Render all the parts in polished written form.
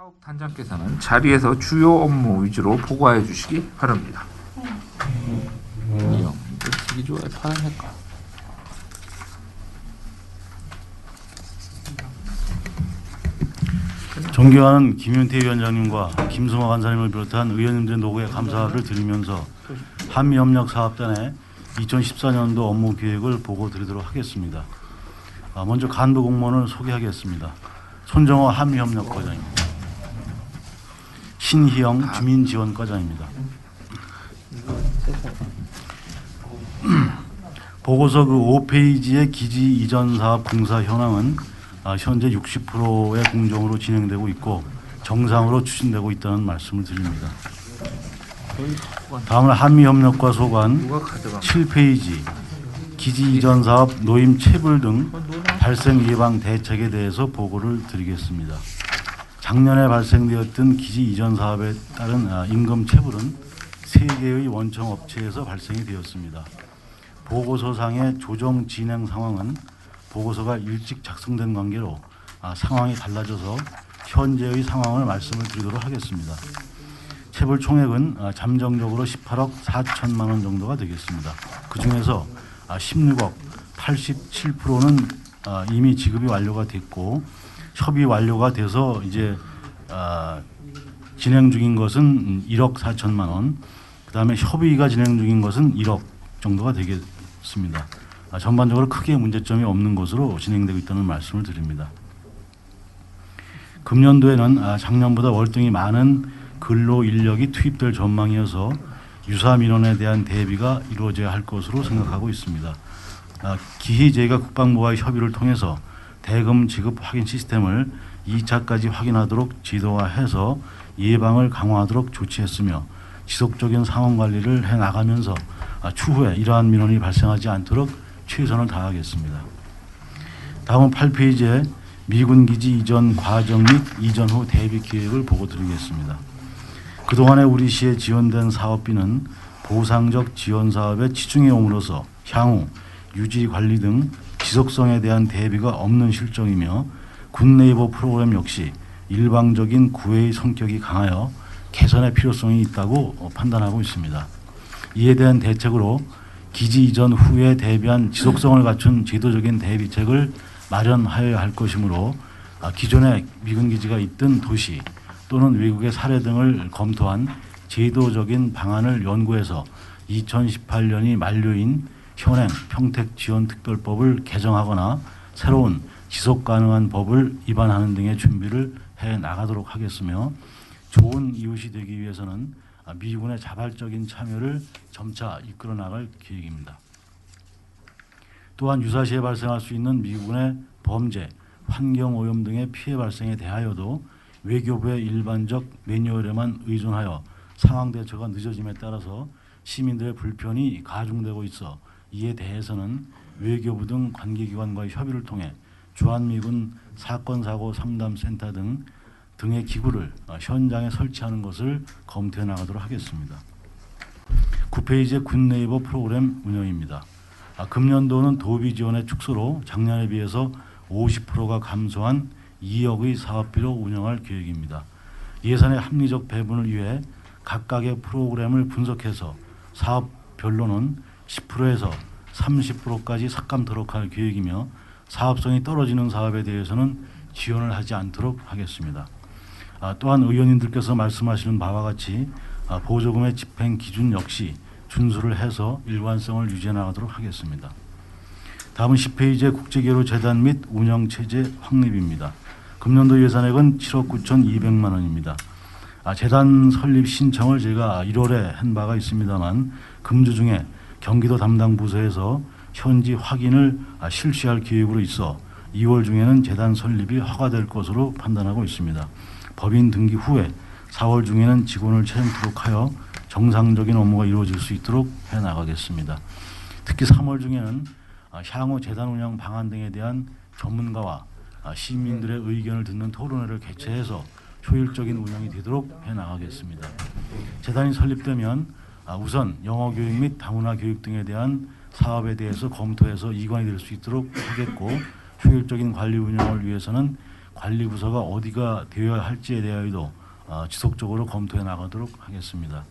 사업 단장께서는 자리에서 주요 업무 위주로 보고해 주시기 바랍니다. 이형, 되게 좋아요. 파란 색깔. 존경하는 김윤태 위원장님과 김승화 간사님을 비롯한 의원님들의 노고에 감사를 드리면서 한미협력사업단의 2014년도 업무 계획을 보고 드리도록 하겠습니다. 먼저 간부 공무원을 소개하겠습니다. 손정호 한미협력과장입니다. 신희영 주민지원과장입니다. 보고서 그 5페이지의 기지 이전 사업 공사 현황은 현재 60%의 공정으로 진행되고 있고 정상으로 추진되고 있다는 말씀을 드립니다. 다음은 한미협력과 소관 7페이지 기지 이전 사업 노임 체불 등 발생 예방 대책에 대해서 보고를 드리겠습니다. 작년에 발생되었던 기지 이전 사업에 따른 임금 체불은 3개의 원청 업체에서 발생이 되었습니다. 보고서상의 조정 진행 상황은 보고서가 일찍 작성된 관계로 상황이 달라져서 현재의 상황을 말씀을 드리도록 하겠습니다. 체불 총액은 잠정적으로 18억 4천만 원 정도가 되겠습니다. 그중에서 16억 87%는 이미 지급이 완료가 됐고 협의 완료가 돼서 이제 진행 중인 것은 1억 4천만 원, 그다음에 협의가 진행 중인 것은 1억 정도가 되겠습니다. 전반적으로 크게 문제점이 없는 것으로 진행되고 있다는 말씀을 드립니다. 금년도에는 작년보다 월등히 많은 근로 인력이 투입될 전망이어서 유사 민원에 대한 대비가 이루어져야 할 것으로 생각하고 있습니다. 기히 저희가 국방부와의 협의를 통해서 대금 지급 확인 시스템을 2차까지 확인하도록 지도화해서 예방을 강화하도록 조치했으며 지속적인 상황 관리를 해나가면서 추후에 이러한 민원이 발생하지 않도록 최선을 다하겠습니다. 다음은 8페이지에 미군 기지 이전 과정 및 이전 후 대비 계획을 보고 드리겠습니다. 그동안에 우리 시에 지원된 사업비는 보상적 지원 사업에 치중해 옴으로써 향후 유지 관리 등 지속성에 대한 대비가 없는 실정이며 군 네이버 프로그램 역시 일방적인 구애의 성격이 강하여 개선의 필요성이 있다고 판단하고 있습니다. 이에 대한 대책으로 기지 이전 후에 대비한 지속성을 갖춘 제도적인 대비책을 마련하여야 할 것이므로 기존에 미군 기지가 있던 도시 또는 외국의 사례 등을 검토한 제도적인 방안을 연구해서 2018년이 만료인 현행 평택지원특별법을 개정하거나 새로운 지속가능한 법을 입안하는 등의 준비를 해 나가도록 하겠으며 좋은 이웃이 되기 위해서는 미군의 자발적인 참여를 점차 이끌어 나갈 계획입니다. 또한 유사시에 발생할 수 있는 미군의 범죄, 환경오염 등의 피해 발생에 대하여도 외교부의 일반적 매뉴얼에만 의존하여 상황 대처가 늦어짐에 따라서 시민들의 불편이 가중되고 있어 이에 대해서는 외교부 등 관계기관과의 협의를 통해 주한미군 사건사고 상담센터 등의 기구를 현장에 설치하는 것을 검토해 나가도록 하겠습니다. 9페이지의 군 네이버 프로그램 운영입니다. 금년도는 도비 지원의 축소로 작년에 비해서 50%가 감소한 2억의 사업비로 운영할 계획입니다. 예산의 합리적 배분을 위해 각각의 프로그램을 분석해서 사업별로는 10%에서 30%까지 삭감토록 할 계획이며 사업성이 떨어지는 사업에 대해서는 지원을 하지 않도록 하겠습니다. 또한 의원님들께서 말씀하시는 바와 같이 보조금의 집행 기준 역시 준수를 해서 일관성을 유지해 나가도록 하겠습니다. 다음은 10페이지의 국제교류재단 및 운영체제 확립입니다. 금년도 예산액은 7억 9,200만 원입니다. 재단 설립 신청을 제가 1월에 한 바가 있습니다만 금주 중에 경기도 담당 부서에서 현지 확인을 실시할 계획으로 있어 2월 중에는 재단 설립이 허가될 것으로 판단하고 있습니다. 법인 등기 후에 4월 중에는 직원을 채용토록 하여 정상적인 업무가 이루어질 수 있도록 해나가겠습니다. 특히 3월 중에는 향후 재단 운영 방안 등에 대한 전문가와 시민들의 의견을 듣는 토론회를 개최해서 효율적인 운영이 되도록 해나가겠습니다. 재단이 설립되면 우선 영어 교육 및 다문화 교육 등에 대한 사업에 대해서 검토해서 이관이 될 수 있도록 하겠고 효율적인 관리 운영을 위해서는 관리 부서가 어디가 되어야 할지에 대하여도 지속적으로 검토해 나가도록 하겠습니다.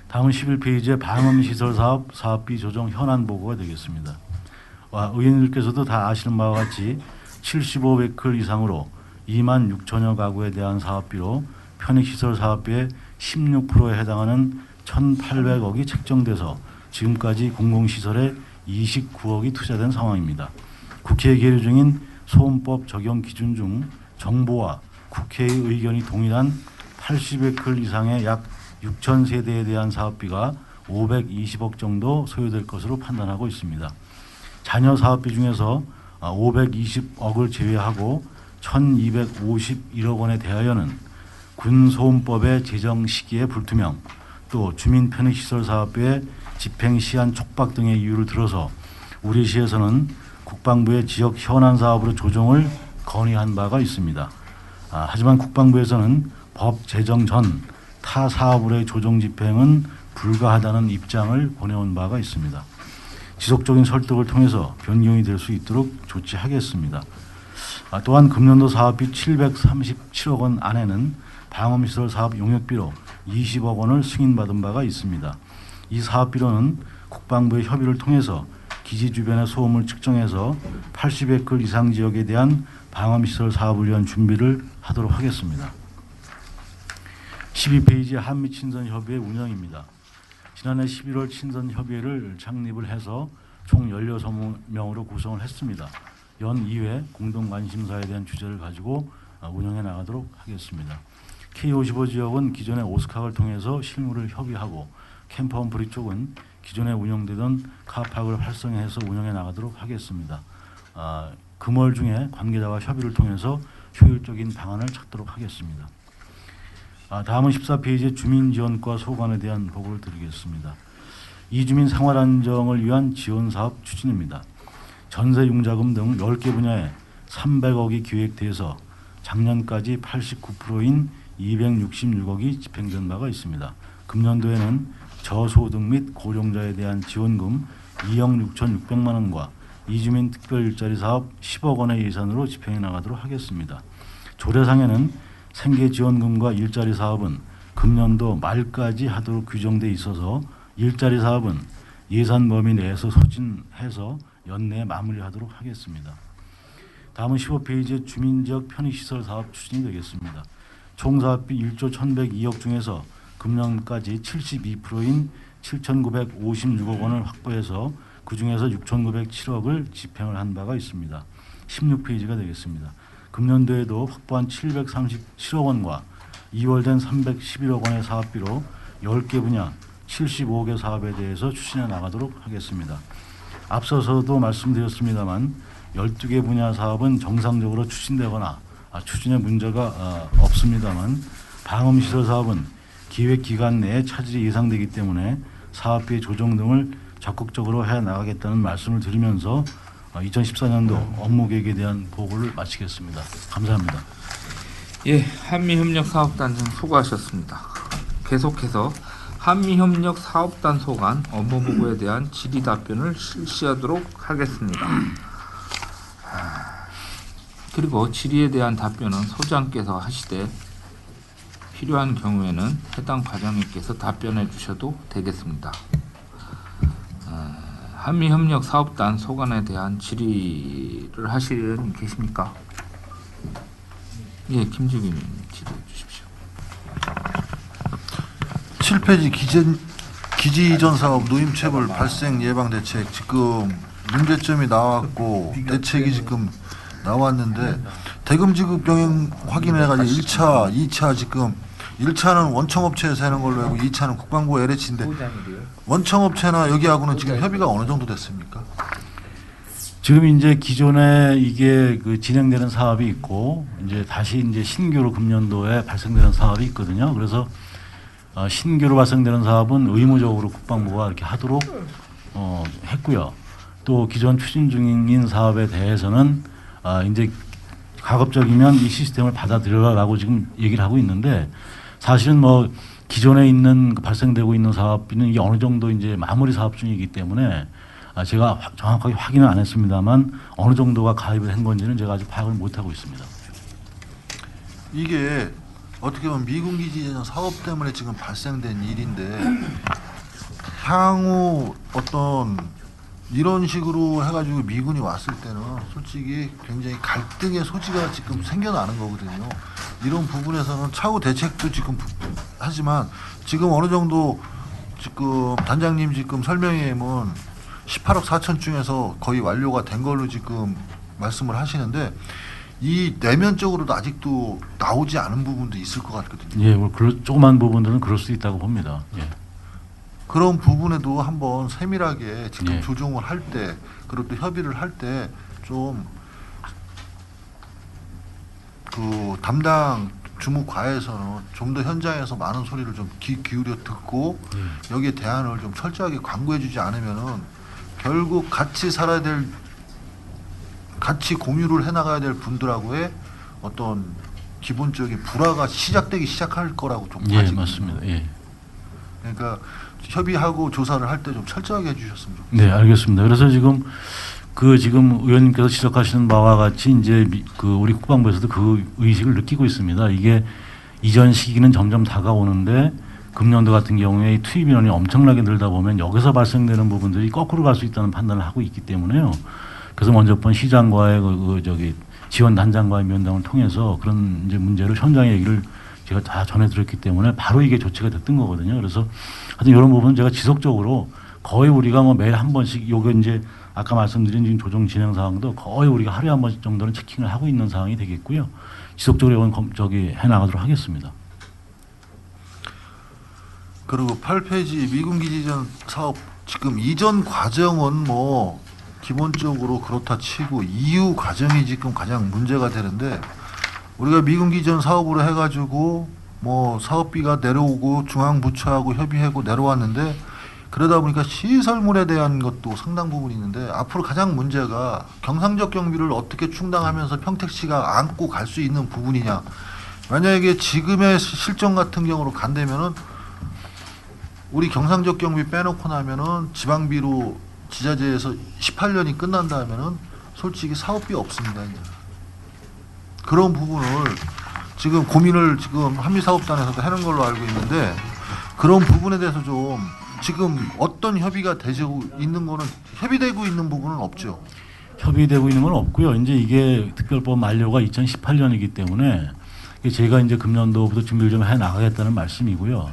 다음은 11페이지의 방음시설 사업 사업비 조정 현안 보고가 되겠습니다. 의원님께서도 다 아시는 바와 같이 75베클 이상으로 2만 6천여 가구에 대한 사업비로 편익시설 사업비의 16%에 해당하는 1,800억이 책정돼서 지금까지 공공시설에 29억이 투자된 상황입니다. 국회에 계류 중인 소음법 적용 기준 중 정부와 국회의 의견이 동일한 80베클 이상의 약 6천 세대에 대한 사업비가 520억 정도 소요될 것으로 판단하고 있습니다. 잔여 사업비 중에서 520억을 제외하고 1,251억 원에 대하여는 군소음법의 제정 시기의 불투명, 또 주민 편익시설 사업비의 집행 시한 촉박 등의 이유를 들어서 우리 시에서는 국방부의 지역 현안 사업으로 조정을 건의한 바가 있습니다. 하지만 국방부에서는 법 제정 전 타 사업으로의 조정 집행은 불가하다는 입장을 보내온 바가 있습니다. 지속적인 설득을 통해서 변경이 될 수 있도록 조치하겠습니다. 또한 금년도 사업비 737억 원 안에는 방음시설 사업 용역비로 20억 원을 승인받은 바가 있습니다. 이 사업비로는 국방부의 협의를 통해서 기지 주변의 소음을 측정해서 80베클 이상 지역에 대한 방음시설 사업을 위한 준비를 하도록 하겠습니다. 12페이지 한미친선협의회 운영입니다. 지난해 11월 친선협의회를 창립을 해서 총 16명으로 구성을 했습니다. 연 2회 공동관심사에 대한 주제를 가지고 운영해 나가도록 하겠습니다. K55 지역은 기존의 오스카를 통해서 실무를 협의하고 캠프홈프리 쪽은 기존에 운영되던 카파크를 활성화해서 운영해 나가도록 하겠습니다. 금월 중에 관계자와 협의를 통해서 효율적인 방안을 찾도록 하겠습니다. 다음은 14페이지의 주민지원과 소관에 대한 보고를 드리겠습니다. 이주민 생활안정을 위한 지원사업 추진입니다. 전세융자금 등 10개 분야에 300억이 기획돼서 작년까지 89%인 266억이 집행된 바가 있습니다. 금년도에는 저소득 및 고령자에 대한 지원금 2억 6,600만 원과 이주민 특별 일자리 사업 10억 원의 예산으로 집행해 나가도록 하겠습니다. 조례상에는 생계 지원금과 일자리 사업은 금년도 말까지 하도록 규정돼 있어서 일자리 사업은 예산 범위 내에서 소진해서 연내에 마무리하도록 하겠습니다. 다음은 15페이지의 주민지역 편의시설 사업 추진이 되겠습니다. 총 사업비 1조 1,102억 중에서 금년까지 72%인 7,956억 원을 확보해서 그중에서 6,907억을 집행을 한 바가 있습니다. 16페이지가 되겠습니다. 금년도에도 확보한 737억 원과 2월된 311억 원의 사업비로 10개 분야 75개 사업에 대해서 추진해 나가도록 하겠습니다. 앞서서도 말씀드렸습니다만 12개 분야 사업은 정상적으로 추진되거나 추진에 문제가 없습니다만 방음시설 사업은 기획기간 내에 차질이 예상되기 때문에 사업비 조정 등을 적극적으로 해 나가겠다는 말씀을 드리면서 2014년도 업무 계획에 대한 보고를 마치겠습니다. 감사합니다. 예, 한미협력사업단장 수고하셨습니다. 계속해서 한미협력사업단 소관 업무보고에 대한 질의 답변을 실시하도록 하겠습니다. 그리고 질의에 대한 답변은 소장께서 하시되 필요한 경우에는 해당 과장님께서 답변해 주셔도 되겠습니다. 한미협력사업단 소관에 대한 질의를 하실 의원님 계십니까? 예, 김주균 질의해 주십시오. 7페이지 기지 이전 사업 노임체불 발생 예방 대책 지금 문제점이 나왔고 대책이 지금 나왔는데 대금 지급 병행 확인해가지고 1차, 2차 지금 1차는 원청업체에서 하는 걸로 알고 2차는 국방부 LH인데 원청업체나 여기하고는 지금 협의가 어느 정도 됐습니까? 지금 이제 기존에 이게 진행되는 사업이 있고 이제 다시 이제 신규로 금년도에 발생되는 사업이 있거든요. 그래서 신규로 발생되는 사업은 의무적으로 국방부가 이렇게 하도록 했고요. 또 기존 추진 중인 사업에 대해서는 이제 가급적이면 이 시스템을 받아들여라라고 지금 얘기를 하고 있는데 사실은 뭐 기존에 있는 발생되고 있는 사업비는 이게 어느 정도 이제 마무리 사업 중이기 때문에 제가 정확하게 확인은 안 했습니다만 어느 정도가 가입을 한 건지는 제가 아직 파악을 못 하고 있습니다. 이게 어떻게 보면 미군 기지 이전 사업 때문에 지금 발생된 일인데 향후 어떤 이런 식으로 해가지고 미군이 왔을 때는 솔직히 굉장히 갈등의 소지가 지금 생겨나는 거거든요. 이런 부분에서는 차후 대책도 지금 하지만 지금 어느 정도 지금 단장님 지금 설명회는 18억 4천 중에서 거의 완료가 된 걸로 지금 말씀을 하시는데 이 내면적으로도 아직도 나오지 않은 부분도 있을 것 같거든요. 예, 조그만 부분들은 그럴 수 있다고 봅니다. 예. 그런 부분에도 한번 세밀하게 지금 예. 조정을 할 때 그리고 또 협의를 할 때 좀 그 담당 주무과에서는 좀 더 현장에서 많은 소리를 좀 기울여 듣고 여기에 대안을 좀 철저하게 강구해주지 않으면은 결국 같이 살아야 될 같이 공유를 해나가야 될 분들하고의 어떤 기본적인 불화가 시작할 거라고 좀 예, 봐지거든요. 맞습니다. 예. 그러니까 협의하고 조사를 할 때 좀 철저하게 해주셨으면 좋겠습니다. 네, 알겠습니다. 그래서 지금 지금 의원님께서 지적하시는 바와 같이 이제 우리 국방부에서도 그 의식을 느끼고 있습니다. 이게 이전 시기는 점점 다가오는데 금년도 같은 경우에 투입 인원이 엄청나게 늘다 보면 여기서 발생되는 부분들이 거꾸로 갈 수 있다는 판단을 하고 있기 때문에요. 그래서 먼저 번 시장과의 지원 단장과의 면담을 통해서 그런 이제 문제를 현장의 얘기를 제가 다 전해드렸기 때문에 바로 이게 조치가 됐던 거거든요. 그래서 하여튼 이런 부분은 제가 지속적으로 거의 우리가 뭐 매일 한 번씩 요게 이제 아까 말씀드린 지금 조정 진행 사항도 거의 우리가 하루에 한 번씩 정도는 체킹을 하고 있는 상황이 되겠고요. 지속적으로 이건 해 나가도록 하겠습니다. 그리고 8페이지 미군 기지전 사업 지금 이전 과정은 뭐 기본적으로 그렇다 치고 이후 과정이 지금 가장 문제가 되는데 우리가 미군 기지전 사업으로 해가지고 뭐 사업비가 내려오고 중앙부처하고 협의하고 내려왔는데 그러다 보니까 시설물에 대한 것도 상당 부분 있는데 앞으로 가장 문제가 경상적 경비를 어떻게 충당하면서 평택시가 안고 갈 수 있는 부분이냐. 만약에 지금의 실정 같은 경우로 간다면은 우리 경상적 경비 빼놓고 나면은 지방비로 지자체에서 18년이 끝난다면은 솔직히 사업비 없습니다. 이제. 그런 부분을 지금 고민을 지금 한미사업단에서도 하는 걸로 알고 있는데 그런 부분에 대해서 좀 지금 어떤 협의가 되고 있는 거는 협의되고 있는 부분은 없죠. 협의되고 있는 건 없고요. 이제 이게 특별법 만료가 2018년이기 때문에 제가 이제 금년도부터 준비를 좀 해 나가겠다는 말씀이고요.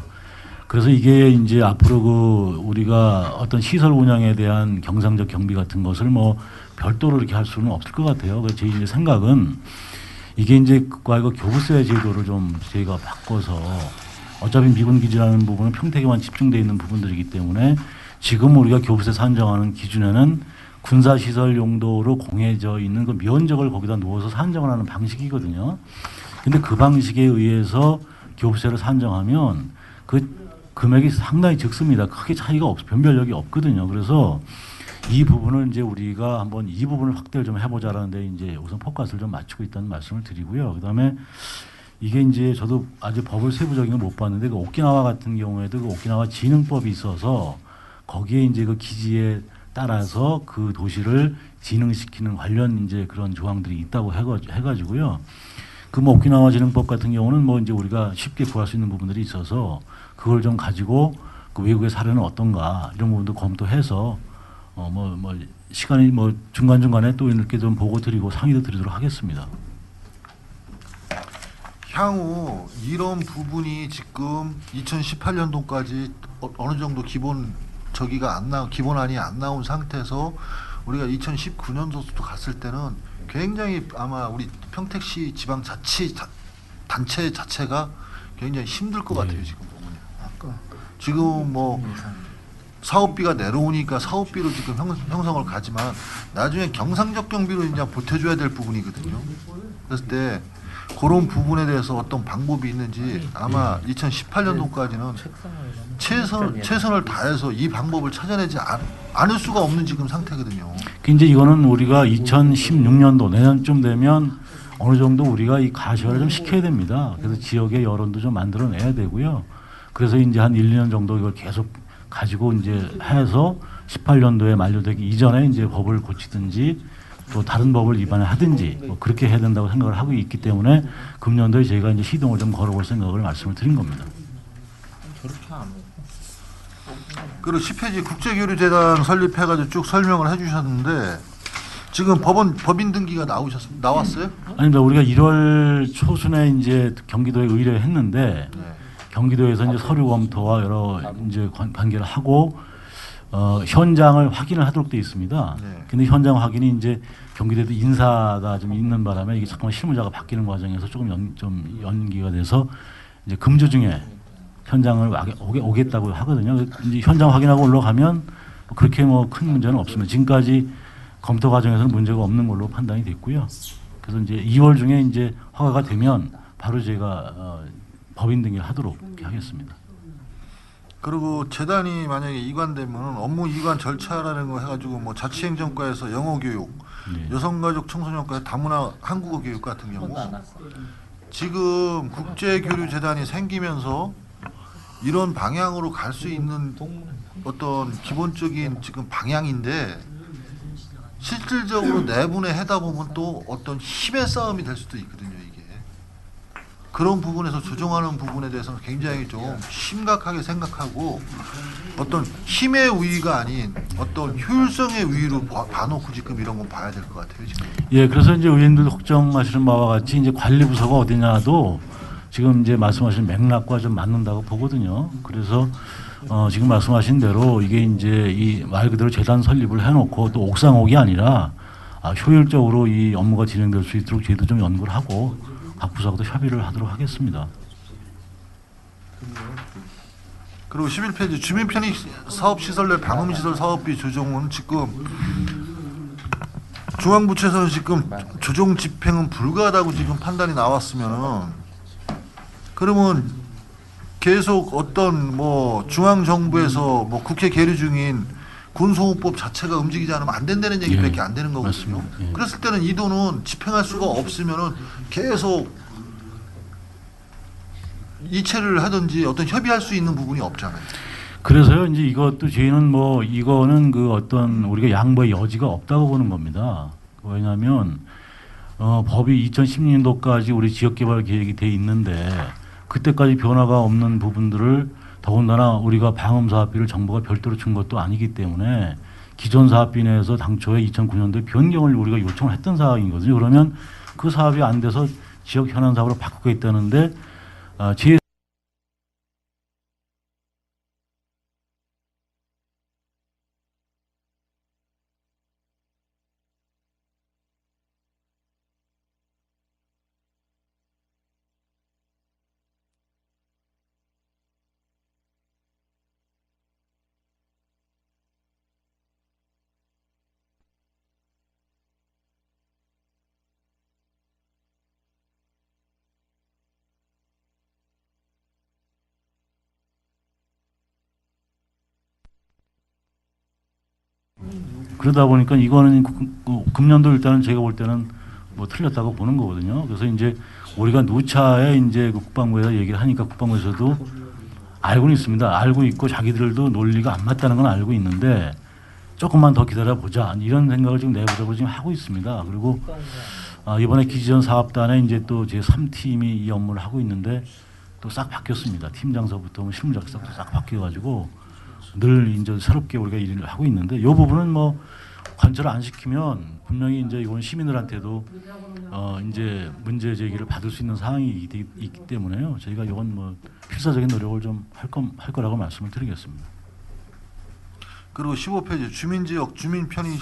그래서 이게 이제 앞으로 우리가 어떤 시설 운영에 대한 경상적 경비 같은 것을 뭐 별도로 이렇게 할 수는 없을 것 같아요. 그래서 제 이제 생각은 이게 이제 과거 교부세 제도를 좀 저희가 바꿔서 어차피 미군 기지라는 부분은 평택에만 집중되어 있는 부분들이기 때문에 지금 우리가 교부세 산정하는 기준에는 군사시설 용도로 공해져 있는 그 면적을 거기다 놓아서 산정을 하는 방식이거든요. 근데 그 방식에 의해서 교부세를 산정하면 그 금액이 상당히 적습니다. 크게 차이가 변별력이 없거든요. 그래서 이 부분을 이제 우리가 한번 이 부분을 확대를 좀 해보자라는데 이제 우선 포커스를 좀 맞추고 있다는 말씀을 드리고요. 그다음에 이게 이제 저도 아직 법을 세부적인 걸 못 봤는데 그 오키나와 같은 경우에도 그 오키나와 지능법이 있어서 거기에 이제 그 기지에 따라서 그 도시를 지능시키는 관련 이제 그런 조항들이 있다고 해가지고요. 그 뭐 오키나와 지능법 같은 경우는 뭐 이제 우리가 쉽게 구할 수 있는 부분들이 있어서 그걸 좀 가지고 그 외국의 사례는 어떤가 이런 부분도 검토해서 뭐 시간이 뭐 중간중간에 또 이렇게 좀 보고 드리고 상의도 드리도록 하겠습니다. 향후 이런 부분이 지금 2018년도까지 어느 정도 기본안이 안 나온 상태에서 우리가 2019년도부터 갔을 때는 굉장히 아마 우리 평택시 지방 단체 자체가 굉장히 힘들 것 같아요. 지금 보면. 지금 뭐 사업비가 내려오니까 사업비로 지금 형성을 가지만 나중에 경상적 경비로 이제 보태줘야 될 부분이거든요. 그랬을 때 그런 부분에 대해서 어떤 방법이 있는지 아마 2018년도까지는 최선을 다해서 이 방법을 찾아내지 않을 수가 없는 지금 상태거든요. 이제 이거는 우리가 2016년도 내년쯤 되면 어느 정도 우리가 이 가시화를 좀 시켜야 됩니다. 그래서 지역의 여론도 좀 만들어내야 되고요. 그래서 이제 한 1, 2년 정도 이걸 계속 가지고 이제 해서 18년도에 만료되기 이전에 이제 법을 고치든지 또 다른 법을 위반을 하든지 뭐 그렇게 해야 된다고 생각을 하고 있기 때문에 금년도에 저희가 이제 시동을 좀 걸어볼 생각을 말씀을 드린 겁니다. 그리고 10페이지 국제교류재단 설립해가지고 쭉 설명을 해주셨는데 지금 법인 등기가 나왔어요? 아닙니다. 우리가 1월 초순에 이제 경기도에 의뢰했는데 네. 경기도에서 이제 서류 검토와 여러 이제 관계를 하고 현장을 확인을 하도록 돼 있습니다. 네. 근데 현장 확인이 이제 경기도에도 인사가 좀 있는 바람에 이게 잠깐만 실무자가 바뀌는 과정에서 좀 연기가 돼서 이제 금주 중에 현장을 오겠다고 하거든요. 이제 현장 확인하고 올라가면 그렇게 뭐 큰 문제는 없습니다. 지금까지 검토 과정에서는 문제가 없는 걸로 판단이 됐고요. 그래서 이제 2월 중에 이제 허가가 되면 바로 제가 법인 등기를 하도록 하겠습니다. 그리고 재단이 만약에 이관되면 업무 이관 절차라는 거 해가지고 뭐 자치행정과에서 영어 교육, 네. 여성가족 청소년과에서 다문화 한국어 교육 같은 경우 지금 국제교류재단이 생기면서 이런 방향으로 갈 수 있는 어떤 기본적인 지금 방향인데 실질적으로 내분에 하다 보면 또 어떤 힘의 싸움이 될 수도 있거든요. 이게 그런 부분에서 조정하는 부분에 대해서는 굉장히 좀 심각하게 생각하고 어떤 힘의 우위가 아닌 어떤 효율성의 우위로 봐놓고 지금 이런 건 봐야 될 것 같아요. 지금. 예, 그래서 이제 의원님들 걱정하시는 바와 같이 이제 관리부서가 어디냐도 지금 이제 말씀하신 맥락과 좀 맞는다고 보거든요. 그래서 지금 말씀하신 대로 이게 이제 이 말 그대로 재단 설립을 해놓고 또 옥상옥이 아니라 효율적으로 이 업무가 진행될 수 있도록 저희도 좀 연구를 하고 각 부서하고도 협의를 하도록 하겠습니다. 그리고 11페이지 주민 편의 사업 시설 내 방음 시설 사업비 조정은 지금 중앙부처에서는 지금 조정 집행은 불가하다고 지금 판단이 나왔으면은 그러면 계속 어떤 뭐 중앙 정부에서 뭐 국회 계류 중인 군소호법 자체가 움직이지 않으면 안 된다는 얘기밖에 예, 안 되는 거거든요. 맞습니다. 예. 그랬을 때는 이 돈은 집행할 수가 없으면은 계속 이체를 하든지 어떤 협의할 수 있는 부분이 없잖아요. 그래서요, 이제 이것도 저희는 뭐 이거는 그 어떤 우리가 양보의 여지가 없다고 보는 겁니다. 왜냐하면 법이 2016년도까지 우리 지역개발 계획이 돼 있는데 그때까지 변화가 없는 부분들을 더군다나 우리가 방음 사업비를 정부가 별도로 준 것도 아니기 때문에 기존 사업비 내에서 당초에 2009년도에 변경을 우리가 요청을 했던 사항이거든요. 그러면 그 사업이 안 돼서 지역 현안 사업으로 바꾸겠다는데 제 그러다 보니까 이거는 금년도 일단은 제가 볼 때는 뭐 틀렸다고 보는 거거든요. 그래서 이제 우리가 누차에 이제 국방부에서 얘기를 하니까 국방부에서도 알고는 있습니다. 알고 있고 자기들도 논리가 안 맞다는 건 알고 있는데 조금만 더 기다려 보자 이런 생각을 지금 내부적으로 지금 하고 있습니다. 그리고 이번에 기지전 사업단에 이제 또 제 3팀이 이 업무를 하고 있는데 또 싹 바뀌었습니다. 팀장서부터 실무자까지 싹 바뀌어가지고 늘 이제 새롭게 우리가 일을 하고 있는데 이 부분은 뭐 관철을 안 시키면 분명히 이제 이건 시민들한테도 이제 문제 제기를 받을 수 있는 사항이 있기 때문에요. 저희가 이건 뭐 필사적인 노력을 좀 할 거라고 말씀을 드리겠습니다. 그리고 15페이지 주민지역 주민 편의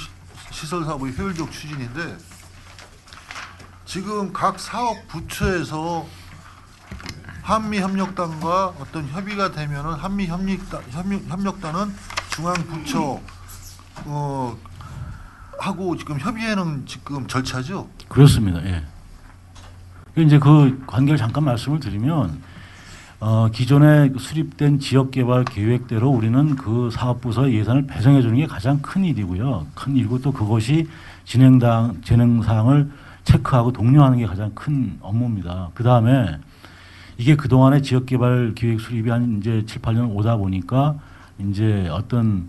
시설 사업의 효율적 추진인데 지금 각 사업 부처에서 한미협력단과 어떤 협의가 되면은 한미협력단은 중앙부처 하고 지금 협의하는 지금 절차죠. 그렇습니다. 예. 이제 그 관계를 잠깐 말씀을 드리면 기존에 수립된 지역개발 계획대로 우리는 그 사업부서 예산을 배정해 주는 게 가장 큰 일이고요. 큰 일이고 또 그것이 진행 사항을 체크하고 독려하는 게 가장 큰 업무입니다. 그 다음에 이게 그동안의 지역개발 계획 수립이 한 이제 7, 8년 오다 보니까 이제 어떤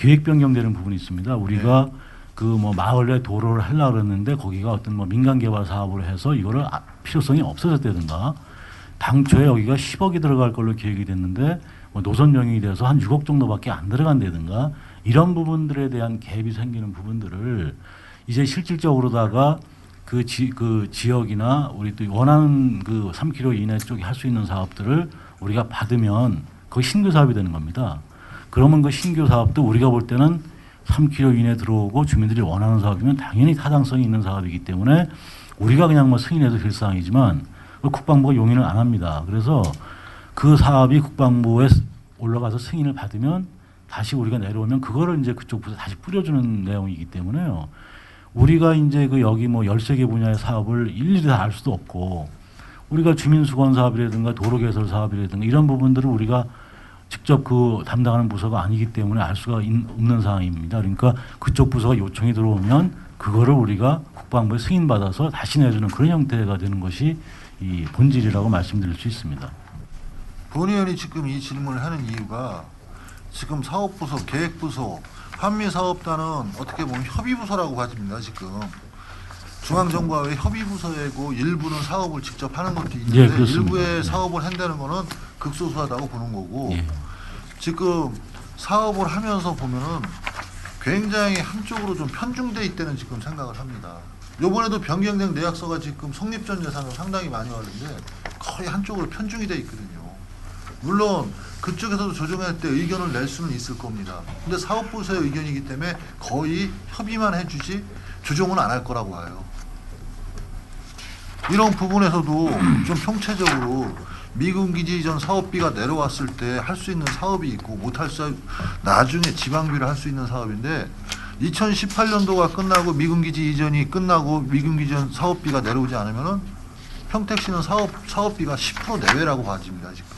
계획 변경되는 부분이 있습니다. 우리가 그 뭐 마을에 도로를 하려고 그랬는데 거기가 어떤 뭐 민간 개발 사업으로 해서 이거를 필요성이 없어졌다든가 당초에 여기가 10억이 들어갈 걸로 계획이 됐는데 뭐 노선 변경이 돼서 한 6억 정도밖에 안 들어간다든가 이런 부분들에 대한 갭이 생기는 부분들을 이제 실질적으로다가 그 지역이나 우리 또 원하는 그 3km 이내 쪽에 할 수 있는 사업들을 우리가 받으면 그게 신규 사업이 되는 겁니다. 그러면 그 신규 사업도 우리가 볼 때는 3km 이내 들어오고 주민들이 원하는 사업이면 당연히 타당성이 있는 사업이기 때문에 우리가 그냥 뭐 승인해도 될 사항이지만 국방부가 용인을 안 합니다. 그래서 그 사업이 국방부에 올라가서 승인을 받으면 다시 우리가 내려오면 그거를 이제 그쪽 부서 다시 뿌려주는 내용이기 때문에요. 우리가 이제 그 여기 뭐 13개 분야의 사업을 일일이 다 알 수도 없고 우리가 주민수건 사업이라든가 도로개설 사업이라든가 이런 부분들을 우리가 직접 그 담당하는 부서가 아니기 때문에 알 수가 없는 상황입니다. 그러니까 그쪽 부서가 요청이 들어오면 그거를 우리가 국방부에 승인받아서 다시 내주는 그런 형태가 되는 것이 이 본질이라고 말씀드릴 수 있습니다. 본 의원이 지금 이 질문을 하는 이유가 지금 사업부서, 계획부서, 한미사업단은 어떻게 보면 협의부서라고 가집니다. 지금 중앙정부와의 협의부서이고 일부는 사업을 직접 하는 것도 있는데 예, 그렇습니다. 일부의 사업을 한다는 거는 극소수하다고 보는 거고 예. 지금 사업을 하면서 보면은 굉장히 한쪽으로 좀 편중돼 있다는 지금 생각을 합니다. 이번에도 변경된 내약서가 지금 성립전 예산은 상당히 많이 왔는데 거의 한쪽으로 편중이 돼 있거든요. 물론 그쪽에서도 조정할 때 의견을 낼 수는 있을 겁니다. 근데 사업부서의 의견이기 때문에 거의 협의만 해주지 조정은 안 할 거라고 봐요. 이런 부분에서도 좀 총체적으로 미군 기지 이전 사업비가 내려왔을 때 할 수 있는 사업이 있고 못할 수 나중에 지방비를 할 수 있는 사업인데 2018년도가 끝나고 미군 기지 이전이 끝나고 미군 기지 이전 사업비가 내려오지 않으면은 평택시는 사업비가 10% 내외라고 봐집니다 지금.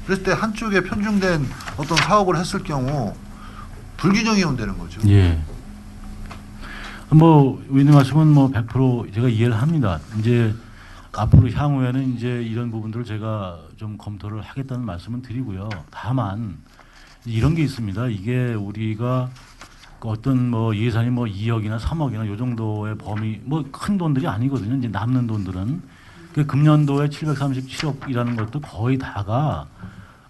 그랬을 때 한쪽에 편중된 어떤 사업을 했을 경우 불균형이 온다는 거죠. 예. 뭐 의원님 말씀은 뭐 100% 제가 이해를 합니다. 이제 앞으로 향후에는 이제 이런 부분들을 제가 좀 검토를 하겠다는 말씀은 드리고요. 다만 이런 게 있습니다. 이게 우리가 어떤 뭐 예산이 뭐 2억이나 3억이나 요 정도의 범위 뭐 큰 돈들이 아니거든요. 이제 남는 돈들은 그 금년도에 737억이라는 것도 거의 다가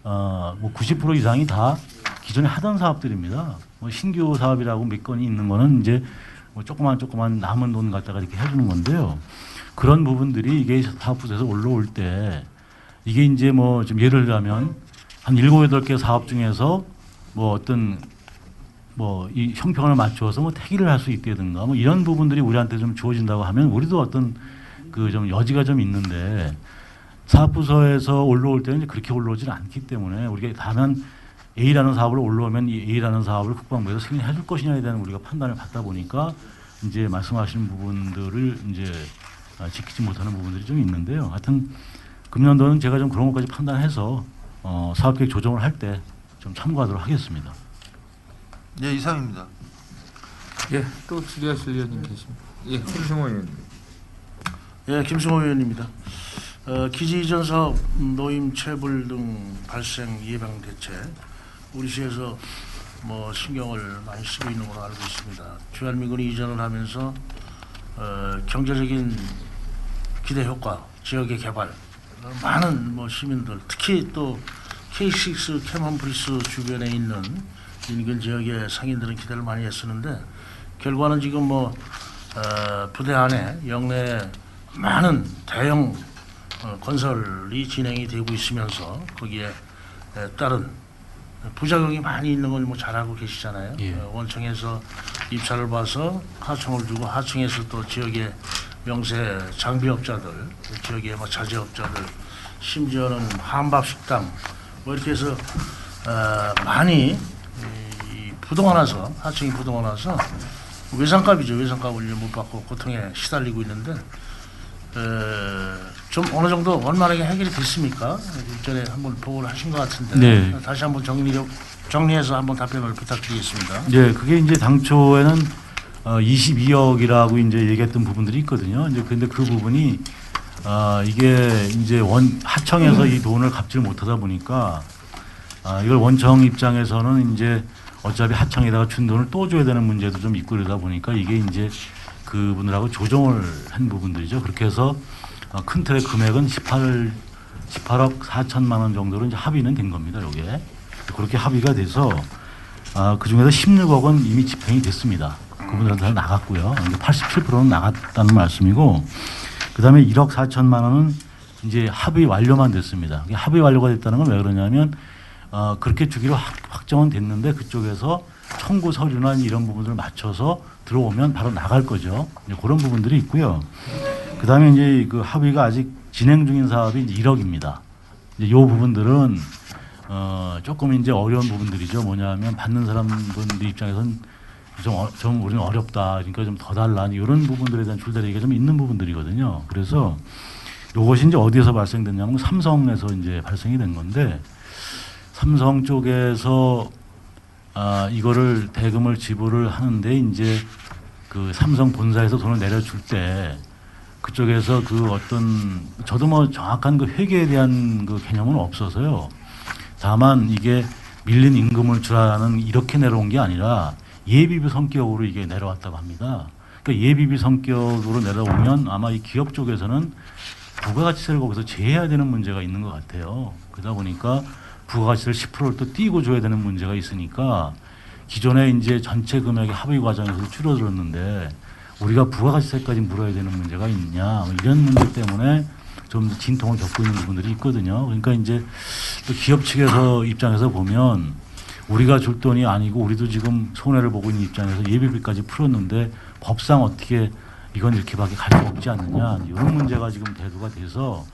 뭐 90% 이상이 다 기존에 하던 사업들입니다. 뭐 신규 사업이라고 몇 건이 있는 거는 이제 뭐 조그만 남은 돈 갖다가 이렇게 해주는 건데요. 그런 부분들이 이게 사업부서에서 올라올 때 이게 이제 뭐 좀 예를 들면 한 7, 8개 사업 중에서 뭐 어떤 뭐 이 형평을 맞추어서 뭐 태기를 할 수 있다든가 뭐 이런 부분들이 우리한테 좀 주어진다고 하면 우리도 어떤 그 좀 여지가 좀 있는데 사업부서에서 올라올 때는 이제 그렇게 올라오지는 않기 때문에 우리가 다만 A라는 사업을 올라오면 이 A라는 사업을 국방부에서 승인해 줄 것이냐에 대한 우리가 판단을 받다 보니까 이제 말씀하시는 부분들을 이제 지키지 못하는 부분들이 좀 있는데요. 하여튼 금년도는 제가 좀 그런 것까지 판단해서 사업계획 조정을 할 때 좀 참고하도록 하겠습니다. 예, 이상입니다. 예, 또 질의하실 의원님 계십니다. 예, 김승호 의원님. 예, 김승호 의원입니다. 기지 이전 사업 노임 체불 등 발생 예방 대책 우리 시에서 뭐 신경을 많이 쓰고 있는 걸로 알고 있습니다. 주한미군이 이전을 하면서 경제적인 기대 효과, 지역의 개발, 많은 뭐 시민들, 특히 또 K6 캠험프리스 주변에 있는 인근 지역의 상인들은 기대를 많이 했었는데 결과는 지금 뭐 부대 안에 영내 많은 대형 건설이 진행이 되고 있으면서 거기에 따른 부작용이 많이 있는 걸 뭐 잘 알고 계시잖아요. 예. 원청에서 입찰을 봐서 하청을 주고 하청에서 또 지역의 명세 장비업자들, 지역의 뭐 자재업자들, 심지어는 한밥식당 뭐 이렇게 해서 많이 부동하나서 하청이 부동하나서 외상값이죠. 외상값을 못 받고 고통에 시달리고 있는데 좀 어느 정도 원만하게 해결이 됐습니까? 전에 한번 보고를 하신 것 같은데 네. 다시 한번 정리해서 한번 답변을 부탁드리겠습니다. 네, 그게 이제 당초에는 22억이라고 이제 얘기했던 부분들이 있거든요. 이제 근데 그 부분이 이게 이제 하청에서 이 돈을 갚지를 못하다 보니까 이걸 원청 입장에서는 이제 어차피 하청에다가 준 돈을 또 줘야 되는 문제도 좀 있고 그러다 보니까 이게 이제 그분들하고 조정을 한 부분들이죠. 그렇게 해서 큰 틀의 금액은 18억 4천만 원 정도로 이제 합의는 된 겁니다. 요게 그렇게 합의가 돼서 그 중에서 16억은 이미 집행이 됐습니다. 그분들한테 다 나갔고요. 87%는 나갔다는 말씀이고, 그 다음에 1억 4천만 원은 이제 합의 완료만 됐습니다. 합의 완료가 됐다는 건 왜 그러냐면 그렇게 주기로 확정은 됐는데 그쪽에서 청구 서류나 이런 부분들을 맞춰서 들어오면 바로 나갈 거죠. 그런 부분들이 있고요. 그 다음에 이제 그 합의가 아직 진행 중인 사업이 1억입니다. 이 부분들은 조금 이제 어려운 부분들이죠. 뭐냐면 받는 사람들 입장에서는 좀 우리는 어렵다. 그러니까 좀 더 달라. 이런 부분들에 대한 줄다리기가 좀 있는 부분들이거든요. 그래서 이것이 이제 어디에서 발생됐냐면 삼성에서 이제 발생이 된 건데, 삼성 쪽에서 이거를 대금을 지불을 하는데 이제 그 삼성 본사에서 돈을 내려줄 때 그쪽에서 그 어떤 저도 뭐 정확한 그 회계에 대한 그 개념은 없어서요. 다만 이게 밀린 임금을 주라는 이렇게 내려온 게 아니라 예비비 성격으로 이게 내려왔다고 합니다. 그러니까 예비비 성격으로 내려오면 아마 이 기업 쪽에서는 부가가치세를 거기서 제해야 되는 문제가 있는 것 같아요. 그러다 보니까 부가가치세를 10%를 또 띄고 줘야 되는 문제가 있으니까 기존에 이제 전체 금액의 합의 과정에서 줄어들었는데 우리가 부가가치세까지 물어야 되는 문제가 있냐, 이런 문제 때문에 좀 진통을 겪고 있는 부분들이 있거든요. 그러니까 이제 또 기업 측에서 입장에서 보면 우리가 줄 돈이 아니고 우리도 지금 손해를 보고 있는 입장에서 예비비까지 풀었는데 법상 어떻게 이건 이렇게밖에 갈 수 없지 않느냐, 이런 문제가 지금 대두가 돼서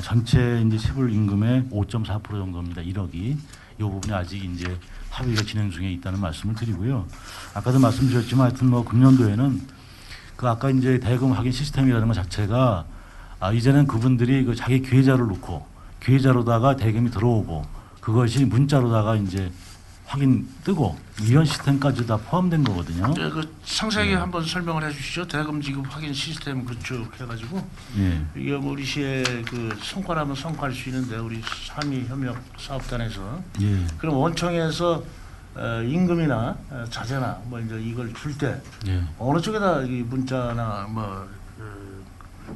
전체 이제 시불 임금의 5.4% 정도입니다. 1억이. 이 부분이 아직 이제 합의가 진행 중에 있다는 말씀을 드리고요. 아까도 말씀드렸지만 하여튼 뭐 금년도에는 그 아까 이제 대금 확인 시스템이라는 것 자체가 이제는 그분들이 그 자기 계좌를 넣고 계좌로다가 대금이 들어오고 그것이 문자로다가 이제 확인 뜨고 이런 시스템까지 다 포함된 거거든요. 네, 그 상세하게 한번 설명을 해주시죠. 대금 지급 확인 시스템 구축해가지고 이게 뭐 우리 시의 그 성과라면 성과할 수 있는데 우리 한미협력 사업단에서 그럼 원청에서 임금이나 자재나 뭐 이제 이걸 줄 때 어느 쪽에다 이 문자나 뭐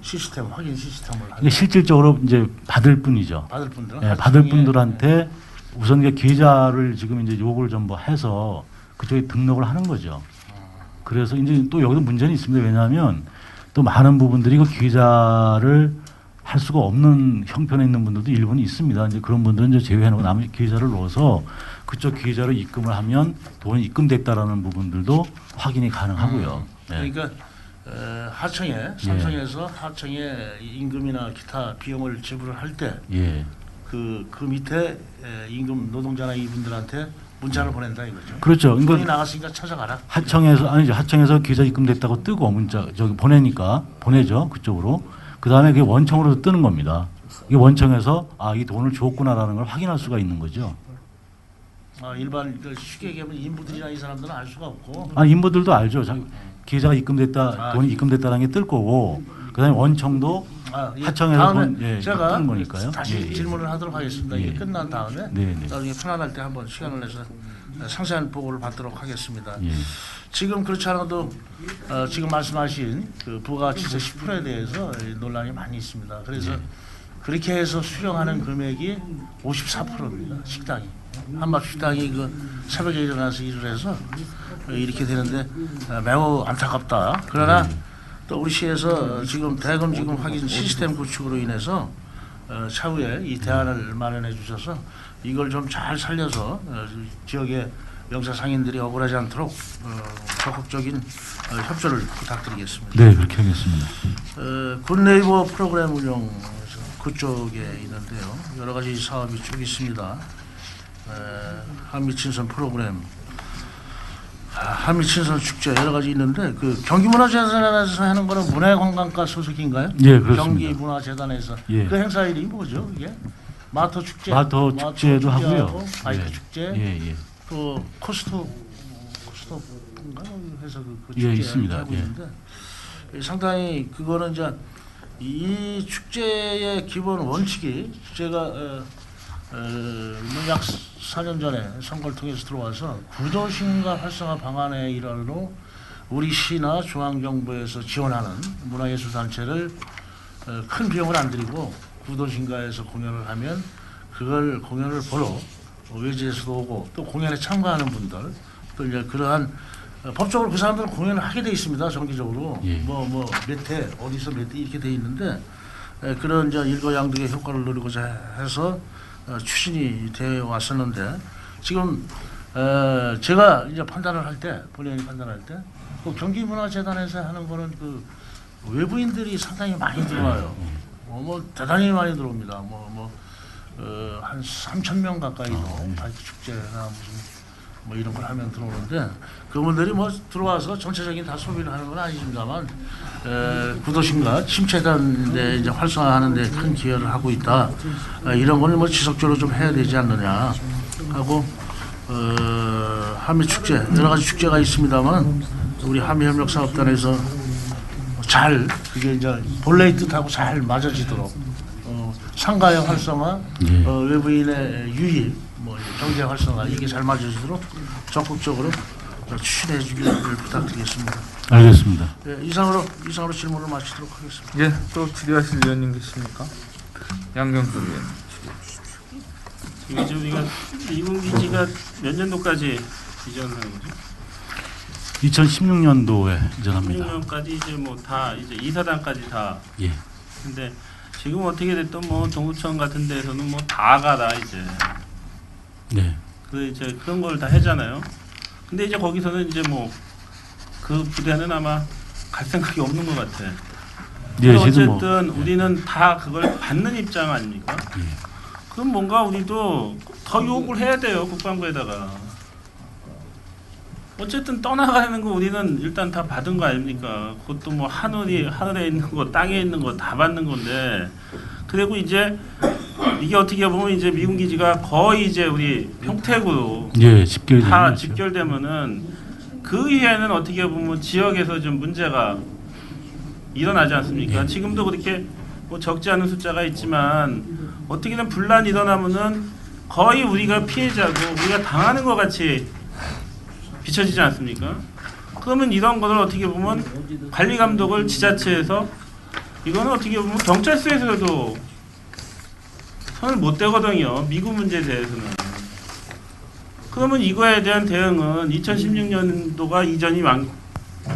시스템 확인 시스템을 이게 실질적으로 이제 받을 분이죠. 받을 분들은 받을 분들한테 우선 이게 계좌를 지금 이제 요구를 전부 해서 그쪽에 등록을 하는 거죠. 그래서 이제 또 여기도 문제는 있습니다. 왜냐하면 또 많은 부분들이 그 계좌를 할 수가 없는 형편에 있는 분들도 일부는 있습니다. 이제 그런 분들은 이제 제외해놓고 남의 계좌를 넣어서 그쪽 계좌로 입금을 하면 돈이 입금됐다라는 부분들도 확인이 가능하고요. 그러니까 하청에 삼성에서 하청에 임금이나 기타 비용을 지불을 할 때 그 밑에 임금 노동자나 이분들한테 문자를 보낸다 이거죠. 그렇죠. 돈이 그러니까 나갔으니까 찾아가라. 하청에서 계좌 입금됐다고 뜨고 문자 저기 보내니까 보내죠 그쪽으로. 그 다음에 그게 원청으로 뜨는 겁니다. 이게 원청에서 이 돈을 줬구나라는 걸 확인할 수가 있는 거죠. 일반 쉽게 얘기하면 인부들이나 이 사람들은 알 수가 없고. 인부들도 알죠. 계좌가 입금됐다, 돈이 입금됐다는 게 뜰 거고, 그다음에 원청도 하청에서 제가 뜨는 거니까요. 다시 질문을 하도록 하겠습니다. 이게 끝난 다음에 나중에 편안할 때 한번 시간을 내서 상세한 보고를 받도록 하겠습니다. 지금 그렇지 않아도 지금 말씀하신 그 부가가치세 10%에 대해서 논란이 많이 있습니다. 그래서 그렇게 해서 수령하는 금액이 54%입니다. 식당이. 한밥 식당이 그 새벽에 일어나서 일을 해서 이렇게 되는데 매우 안타깝다. 그러나 또 우리 시에서 지금 대금 지금 확인 시스템 구축으로 인해서 차후에 이 대안을 마련해 주셔서 이걸 좀 잘 살려서 지역의 명사 상인들이 억울하지 않도록 적극적인 협조를 부탁드리겠습니다. 네, 그렇게 하겠습니다. 굿네이버 프로그램 운영 그쪽에 있는데요. 여러 가지 사업이 쭉 있습니다. 한미친선 프로그램, 한미친선 축제 여러 가지 있는데 그 경기문화재단에서 하는 거는 문화관광과 소속인가요? 예, 그렇습니다. 경기문화재단에서 그 행사 이름이 뭐죠? 이게 마터 축제, 마터 축제도 하고요. 바이크 축제, 또 코스톱인가 해서 그 축제 있습니다. 하고 있는데 상당히 그거는 이제 이 축제의 기본 원칙이 제가 약 4년 전에 선거를 통해서 들어와서 구도심과 활성화 방안의 일환으로 우리 시나 중앙정부에서 지원하는 문화예술단체를 큰 비용을 안 들이고 구도심가에서 공연을 하면 그걸 공연을 보러 외지에서도 오고 또 공연에 참가하는 분들 또 이제 그러한 법적으로 그 사람들은 공연을 하게 돼 있습니다. 정기적으로 예. 뭐 몇 회 어디서 몇 회 이렇게 돼 있는데 그런 이제 일거양득의 효과를 누리고자 해서 추진이 되어 왔었는데 지금 제가 이제 판단을 할 때 본인이 판단할 때 그 경기문화재단에서 하는 거는 그 외부인들이 상당히 많이 들어와요. 뭐 대단히 많이 들어옵니다. 한 3,000명 가까이도 바이크 축제나 무슨 뭐 이런 걸 하면 들어오는데 그분들이 뭐 들어와서 전체적인 다 소비를 하는 건 아니지만 구도심과 침체단에 이제 활성화하는 데 큰 기여를 하고 있다. 이런 거는 뭐 지속적으로 좀 해야 되지 않느냐 하고 한미 축제 여러 가지 축제가 있습니다만 우리 한미협력사업단에서 잘 그게 이제 본래의 뜻하고 잘 맞아지도록 상가의 활성화, 외부인의 유입, 뭐 경제 활성화 이게 잘 맞아지도록 적극적으로 추진해 주기를 부탁드리겠습니다. 알겠습니다. 예, 이상으로 질문을 마치도록 하겠습니다. 예, 또 질의하실 위원님 계십니까? 양경수 위원. 이게 지금 우리가 미군 기지가 몇 년도까지 이전하는 거죠? 2016년도에 이전합니다. 16년까지 이제 뭐 다 이제 이사단까지 다. 예. 근데 지금 어떻게 됐든 뭐 동구청 같은 데서는 뭐 다 가다 이제. 네. 그 이제 그런 걸 다 했잖아요. 근데 이제 거기서는 이제 뭐 그 부대는 아마 갈 생각이 없는 것 같아. 예, 어쨌든 뭐, 우리는 다 그걸 받는 입장 아닙니까? 예. 그럼 뭔가 우리도 더 요구를 해야 돼요 국방부에다가. 어쨌든 떠나가는 거 우리는 일단 다 받은 거 아닙니까? 그것도 뭐 하늘에 있는 거, 땅에 있는 거 다 받는 건데. 그리고 이제 이게 어떻게 보면 이제 미군 기지가 거의 이제 우리 평택으로 예, 집결이 다 되는 거죠. 집결되면은 그 이후에는 어떻게 보면 지역에서 좀 문제가 일어나지 않습니까? 예. 지금도 그렇게 뭐 적지 않은 숫자가 있지만 어떻게든 분란이 일어나면은 거의 우리가 피해자고 우리가 당하는 것 같이 비춰지지 않습니까? 그러면 이런 것을 어떻게 보면 관리 감독을 지자체에서 이거는 어떻게 보면 경찰서에서도 손을 못 대거든요. 미군 문제에 대해서는. 그러면 이거에 대한 대응은 2016년도가 이전이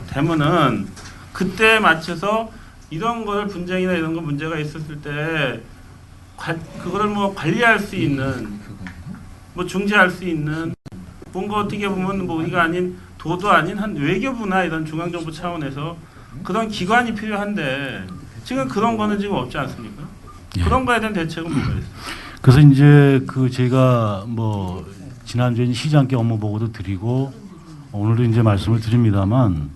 되면은 그때에 맞춰서 이런 걸 분쟁이나 이런 거 문제가 있었을 때 그거를 뭐 관리할 수 있는 뭐 중재할 수 있는 뭔가 어떻게 보면 뭐 우리가 아닌 도도 아닌 한 외교부나 이런 중앙정부 차원에서 그런 기관이 필요한데 지금 그런 거는 지금 없지 않습니까? 예. 그런 거에 대한 대책은 뭐가 있어요? 그래서 이제 그 제가 뭐 지난주에 시장께 업무 보고도 드리고 오늘도 이제 말씀을 드립니다만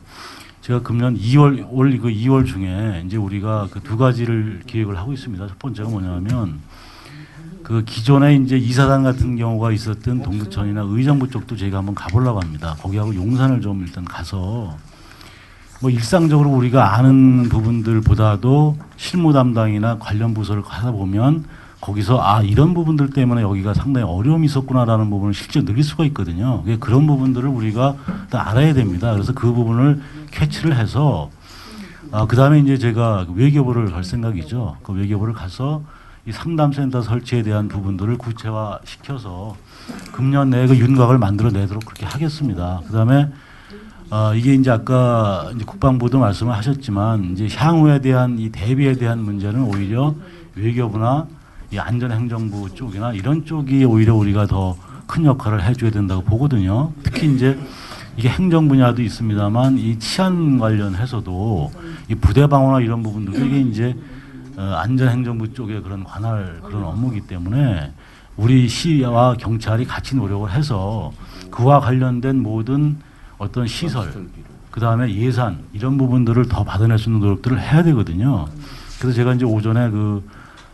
제가 금년 2월 중에 이제 우리가 그 두 가지를 기획을 하고 있습니다. 첫 번째가 뭐냐면 그 기존에 이제 이사단 같은 경우가 있었던 동두천이나 의정부 쪽도 저희가 한번 가보려고 합니다. 거기하고 용산을 좀 일단 가서 뭐 일상적으로 우리가 아는 부분들보다도 실무 담당이나 관련 부서를 가다 보면 거기서 아 이런 부분들 때문에 여기가 상당히 어려움이 있었구나라는 부분을 실제 느낄 수가 있거든요. 그런 부분들을 우리가 다 알아야 됩니다. 그래서 그 부분을 캐치를 해서 그 다음에 이제 제가 외교부를 갈 생각이죠. 그 외교부를 가서 이 상담센터 설치에 대한 부분들을 구체화시켜서 금년 내에 그 윤곽을 만들어내도록 그렇게 하겠습니다. 그 다음에 이게 이제 아까 이제 국방부도 말씀을 하셨지만 이제 향후에 대한 이 대비에 대한 문제는 오히려 외교부나 이 안전행정부 쪽이나 이런 쪽이 오히려 우리가 더 큰 역할을 해줘야 된다고 보거든요. 특히 이제 이게 행정 분야도 있습니다만 이 치안 관련해서도 이 부대 방어나 이런 부분들도 이게 이제 안전행정부 쪽의 그런 관할 그런 업무이기 때문에 우리 시와 경찰이 같이 노력을 해서 그와 관련된 모든 어떤 시설, 그 다음에 예산 이런 부분들을 더 받아낼 수 있는 노력들을 해야 되거든요. 그래서 제가 이제 오전에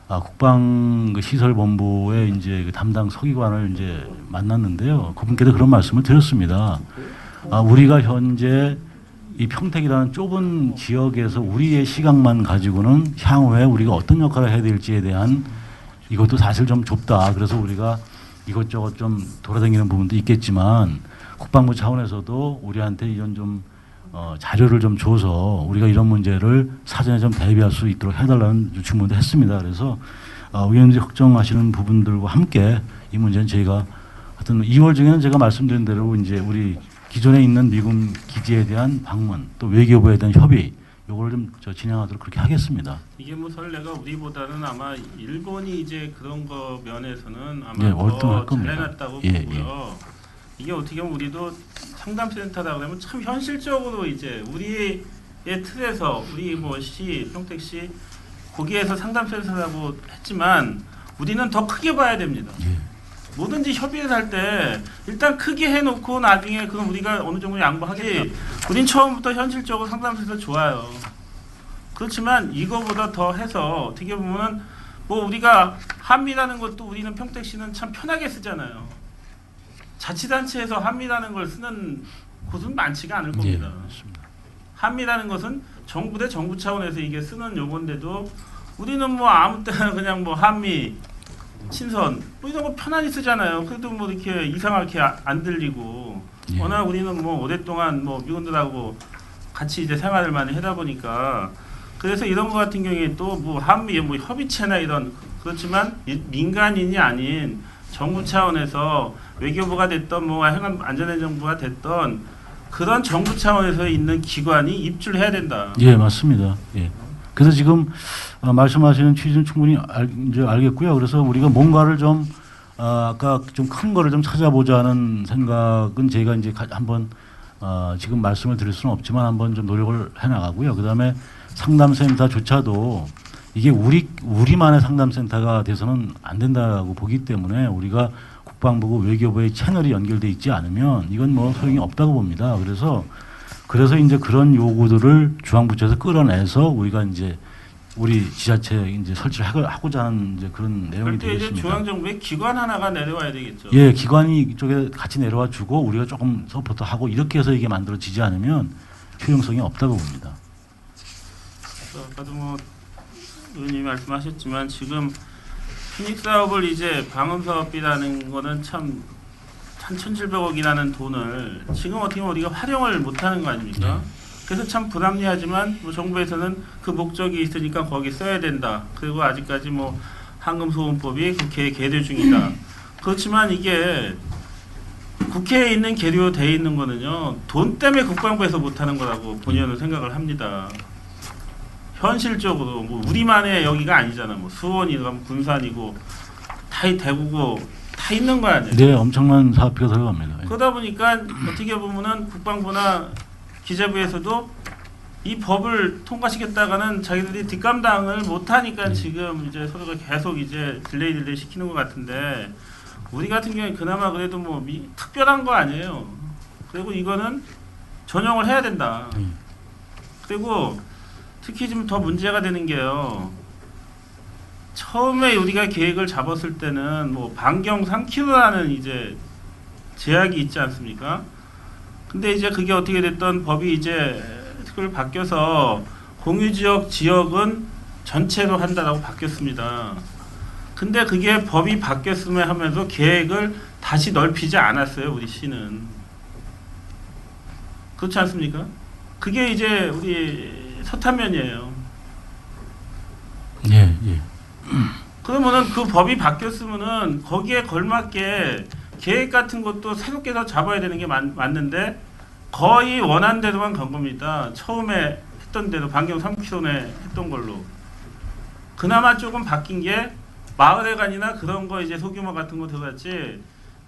국방 시설본부의 이제 그 담당 서기관을 이제 만났는데요. 그분께도 그런 말씀을 드렸습니다. 우리가 현재 이 평택이라는 좁은 지역에서 우리의 시각만 가지고는 향후에 우리가 어떤 역할을 해야 될지에 대한 이것도 사실 좀 좁다. 그래서 우리가 이것저것 좀 돌아다니는 부분도 있겠지만 국방부 차원에서도 우리한테 이런 좀 자료를 좀 줘서 우리가 이런 문제를 사전에 좀 대비할 수 있도록 해달라는 주문도 했습니다. 그래서 의원님들이 걱정하시는 부분들과 함께 이 문제는 저희가 하여튼 2월 중에는 제가 말씀드린 대로 이제 우리 기존에 있는 미군 기지에 대한 방문 또 외교부에 대한 협의 요거를 좀 진행하도록 그렇게 하겠습니다. 이게 뭐 설레가 우리보다는 아마 일본이 이제 그런 거 면에서는 아마 예, 월등할 더 겁니다. 잘해놨다고 예, 보고요. 이게 어떻게 보면 우리도 상담센터라 그러면 참 현실적으로 이제 우리의 틀에서 우리 뭐 시 평택시 거기에서 상담센터라고 했지만 우리는 더 크게 봐야 됩니다. 예. 뭐든지 협의를 할 때 일단 크게 해놓고 나중에 그럼 우리가 어느 정도 양보하지. 우린 처음부터 현실적으로 상담센터 좋아요. 그렇지만 이거보다 더 해서 어떻게 보면은 뭐 우리가 한미라는 것도 우리는 평택시는 참 편하게 쓰잖아요. 자치단체에서 한미라는 걸 쓰는 곳은 많지가 않을 겁니다. 예, 맞습니다. 한미라는 것은 정부 대 정부 차원에서 이게 쓰는 용어인데도 우리는 뭐 아무 때나 그냥 뭐 한미 친선 뭐 이런 거 편안히 쓰잖아요. 그래도 뭐 이렇게 이상하게 안 들리고 예. 워낙 우리는 뭐 오랫동안 뭐 미군들하고 같이 이제 생활을 많이 하다 보니까 그래서 이런 거 같은 경우에 또 뭐 한미 뭐 협의체나 이런 그렇지만 민간인이 아닌 정부 차원에서 외교부가 됐던 뭐 행안안전행정부가 됐던 그런 정부 차원에서 있는 기관이 입주를 해야 된다. 예, 맞습니다. 예. 그래서 지금 말씀하시는 취지는 충분히 이제 알겠고요. 그래서 우리가 뭔가를 좀 아까 좀 큰 거를 좀 찾아보자는 생각은 제가 이제 한번 지금 말씀을 드릴 수는 없지만 한번 좀 노력을 해 나가고요. 그다음에 상담센터조차도 이게 우리만의 상담센터가 돼서는 안 된다고 보기 때문에 우리가 국방부고 외교부의 채널이 연결돼 있지 않으면 이건 뭐 소용이 없다고 봅니다. 그래서 이제 그런 요구들을 중앙부처에서 끌어내서 우리가 이제 우리 지자체 이제 설치를 하고자 하는 이제 그런 내용이 그럴 때 이제 되겠습니다. 중앙정부의 기관 하나가 내려와야 되겠죠. 예, 기관이 이쪽에 같이 내려와 주고 우리가 조금 서포트하고 이렇게 해서 이게 만들어지지 않으면 효용성이 없다고 봅니다. 아까도 뭐 의원님이 말씀하셨지만 지금 피닉 사업을 이제 방음 사업비라는 거는 참 1,700억이라는 돈을 지금 어떻게 보면 우리가 활용을 못하는 거 아닙니까? 그래서 참 불합리하지만 뭐 정부에서는 그 목적이 있으니까 거기 써야 된다. 그리고 아직까지 뭐 한금소원법이 국회에 계류 중이다. 그렇지만 이게 국회에 있는 계류돼 있는 거는요 돈 때문에 국방부에서 못하는 거라고 본의원은 생각을 합니다. 현실적으로 뭐 우리만의 여기가 아니잖아. 뭐 수원이고 군산이고 다 대구고 다 있는 거 아니에요. 네, 엄청난 사업비가 들어갑니다. 예. 그러다 보니까 어떻게 보면은 국방부나 기재부에서도 이 법을 통과시켰다가는 자기들이 뒷감당을 못하니까 지금 이제 서로가 계속 이제 딜레이 시키는 것 같은데 우리 같은 경우에 그나마 그래도 뭐 특별한 거 아니에요. 그리고 이거는 전용을 해야 된다. 그리고 특히 좀 더 문제가 되는 게요. 처음에 우리가 계획을 잡았을 때는 뭐 반경 3km라는 이제 제약이 있지 않습니까? 근데 이제 그게 어떻게 됐던 법이 이제 그걸 바뀌어서 공유지역 지역은 전체로 한다라고 바뀌었습니다. 근데 그게 법이 바뀌었음에 하면서 계획을 다시 넓히지 않았어요. 우리 시는. 그렇지 않습니까? 그게 이제 우리 서탄면이에요. 예, 예. 그러면은 그 법이 바뀌었으면은 거기에 걸맞게 계획 같은 것도 새롭게 더 잡아야 되는 게 맞는데 거의 원한 대로만 간 겁니다. 처음에 했던 대로 반경 3km내 했던 걸로. 그나마 조금 바뀐 게 마을회관이나 그런 거 이제 소규모 같은 거 들어갔지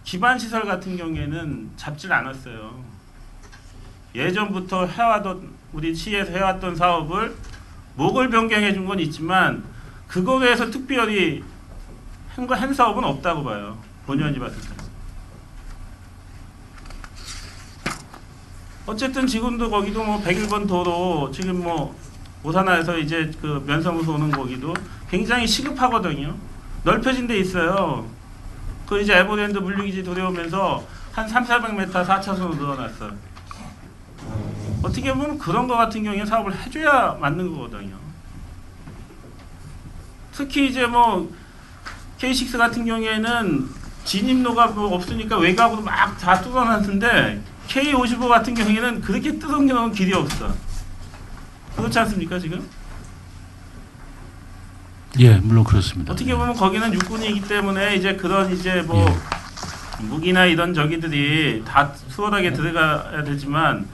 기반 시설 같은 경우에는 잡질 않았어요. 예전부터 해왔던 우리 시에서 해왔던 사업을 목을 변경해 준 건 있지만 그거에 대해서 특별히 한 사업은 없다고 봐요. 본의원이 봤을 때. 어쨌든 지금도 거기도 뭐 101번 도로 지금 뭐 오산화에서 이제 그 면사무소 오는 거기도 굉장히 시급하거든요. 넓혀진 데 있어요. 그 이제 에버랜드 물류기지 들어오면서 한 300-400m 4차선으로 늘어났어요. 어떻게 보면 그런 거 같은 경우에 사업을 해줘야 맞는 거거든요. 특히 이제 뭐 K6 같은 경우에는 진입로가 뭐 없으니까 외곽으로 막 다 뚫어놨는데 K55 같은 경우에는 그렇게 뚫어놓은 길이 없어. 그렇지 않습니까 지금? 예, 물론 그렇습니다. 어떻게 보면 거기는 육군이기 때문에 이제 그런 이제 뭐 무기나 이런 저기들이 다 수월하게 들어가야 되지만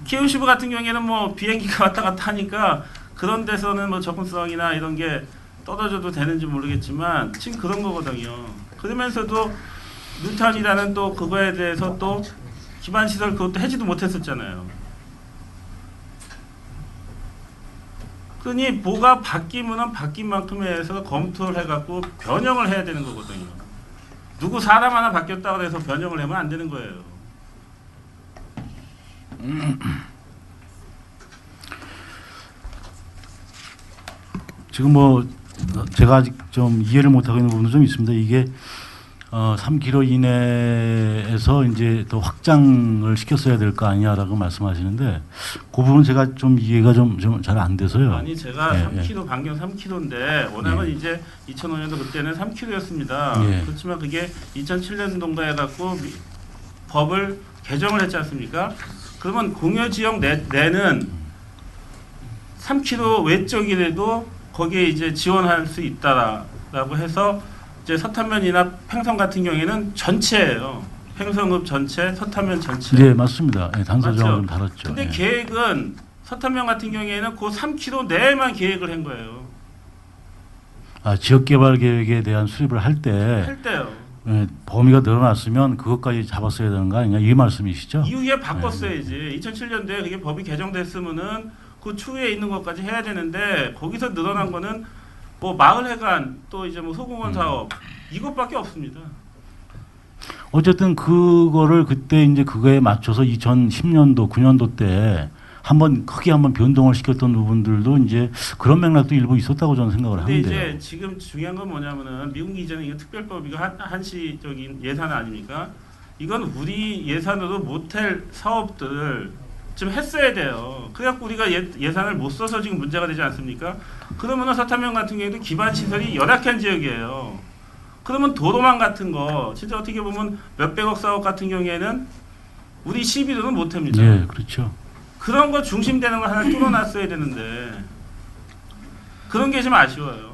K55 같은 경우에는 뭐 비행기가 왔다 갔다 하니까 그런 데서는 뭐 접근성이나 이런 게 떨어져도 되는지 모르겠지만 지금 그런 거거든요. 그러면서도 뉴턴이라는 또 그거에 대해서 또 기반 시설 그것도 해지도 못했었잖아요. 그러니 뭐가 바뀌면은 바뀐 만큼에 대해서 검토를 해갖고 변형을 해야 되는 거거든요. 누구 사람 하나 바뀌었다고 해서 변형을 하면 안 되는 거예요. 지금 뭐 제가 아직 좀 이해를 못하고 있는 부분도 좀 있습니다. 이게 3km 이내에서 이제 더 확장을 시켰어야 될 거 아니냐라고 말씀하시는데 그 부분 제가 좀 이해가 좀 잘 안 돼서요. 아니 제가 예, 3km 반경 3km인데 워낙은 이제 2005년도 그때는 3km였습니다. 예. 그렇지만 그게 2007년도인가 해갖고 법을 개정을 했지 않습니까? 그러면 공여지역 내는 3km 외적이라도 거기에 이제 지원할 수 있다라고 해서 이제 서탄면이나 팽성 같은 경우에는 전체예요. 팽성읍 전체, 서탄면 전체. 네, 맞습니다. 예, 단서정을 맞죠? 좀 다뤘죠. 근데 예. 계획은 서탄면 같은 경우에는 그 3km 내에만 계획을 한 거예요. 아, 지역개발 계획에 대한 수립을 할 때 할 때요. 범위가 늘어났으면 그것까지 잡았어야 되는 거 아니냐 이 말씀이시죠? 이후에 바꿨어야지. 2007년도에 그게 법이 개정됐으면은 그 추후에 있는 것까지 해야 되는데 거기서 늘어난 거는 뭐 마을 해관 또 이제 뭐 소공원 사업 이것밖에 없습니다. 어쨌든 그거를 그때 이제 그거에 맞춰서 2010년도 9년도 때 한번 크게 한번 변동을 시켰던 부분들도 이제 그런 맥락도 일부 있었다고 저는 생각을 근데 하는데요. 이제 지금 중요한 건 뭐냐면은 미국 이전에 이거 특별법이고 한시적인 예산 아닙니까? 이건 우리 예산으로 모텔 사업들을 좀 했어야 돼요. 그래갖고 우리가 예산을 못 써서 지금 문제가 되지 않습니까? 그러면은 서탄면 같은 경우에도 기반 시설이 열악한 지역이에요. 그러면 도로망 같은 거 진짜 어떻게 보면 몇백억 사업 같은 경우에는 우리 시비로는 못 합니다. 예, 그렇죠. 그런 거 중심되는 거 하나 뚫어놨어야 되는데 그런 게 좀 아쉬워요.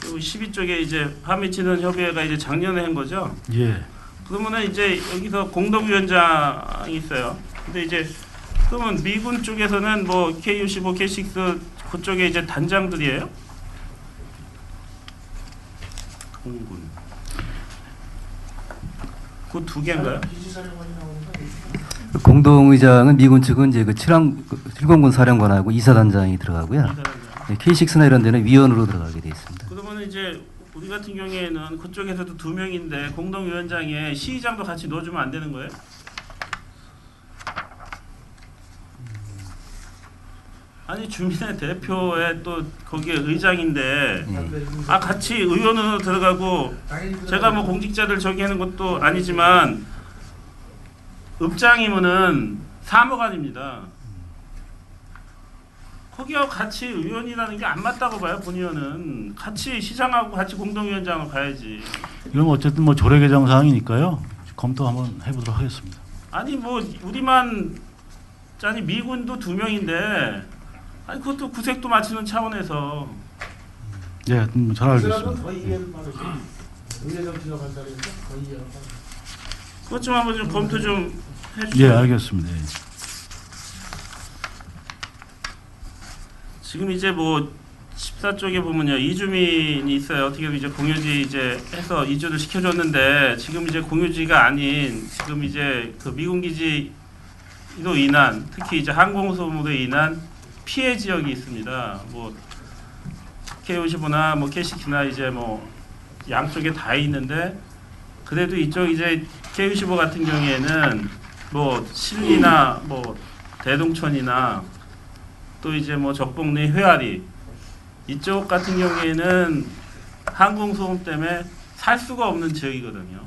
그리고 12쪽에 이제 한미친원 협의회가 이제 작년에 한 거죠. 예. 그러면은 이제 여기서 공동위원장이 있어요. 근데 이제 그러면 미군 쪽에서는 뭐 K65, K6 그쪽에 이제 단장들이에요? 공군. 그 두 개인가요? 공동의장은 미군 측은 이제 그 7공군 사령관하고 이사단장이 들어가고요. K6나 이런 데는 위원으로 들어가게 돼 있습니다. 그러면 이제 우리 같은 경우에는 그쪽에서도 2명인데 공동위원장에 시의장도 같이 넣어주면 안 되는 거예요? 아니 주민의 대표에 또 거기에 의장인데 아 같이 의원으로 들어가고 제가 뭐 공직자들 저기 하는 것도 아니지만 읍장이면은 사무관입니다. 거기하고 같이 의원이라는 게 안 맞다고 봐요. 본의원은 같이 시장하고 같이 공동위원장을 가야지. 이건 어쨌든 뭐 조례 개정 사항이니까요. 검토 한번 해보도록 하겠습니다. 아니 뭐 우리만 아니 미군도 2명인데 아니 그것도 구색도 맞추는 차원에서 예, 잘 알겠습니다. 그것 좀 한번 좀 검토 좀 예, 해주세요. 알겠습니다. 예. 지금 이제 뭐 14쪽에 보면요 이주민이 있어요. 어떻게 이제 공유지 이제 해서 이주를 시켜줬는데 지금 이제 공유지가 아닌 지금 이제 그 미군 기지로 인한 특히 이제 항공소음으로 인한 피해 지역이 있습니다. 뭐 K55나 뭐 K6나 이제 뭐 양쪽에 다 있는데 그래도 이쪽 이제 K55 같은 경우에는 뭐 신리나 뭐 대동천이나 또 이제 뭐 적봉리 회화리 이쪽 같은 경우에는 항공소음 때문에 살 수가 없는 지역이거든요.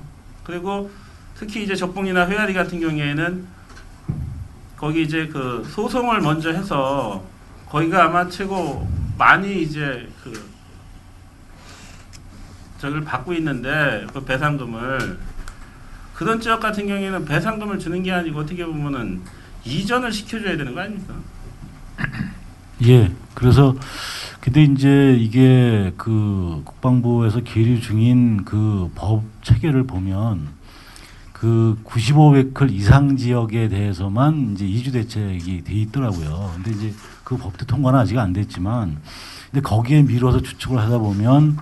그리고 특히 이제 적봉리나 회화리 같은 경우에는 거기 이제 그 소송을 먼저 해서 거기가 아마 최고 많이 이제 그 저기를 받고 있는데 그 배상금을 그런 지역 같은 경우에는 배상금을 주는 게 아니고 어떻게 보면은 이전을 시켜줘야 되는 거 아닙니까? 예. 그래서 근데 이제 이게 그 국방부에서 계류 중인 그 법 체계를 보면 그 95웨클 이상 지역에 대해서만 이제 이주 대책이 돼 있더라고요. 근데 이제 그 법도 통과는 아직 안 됐지만 근데 거기에 미뤄서 추측을 하다 보면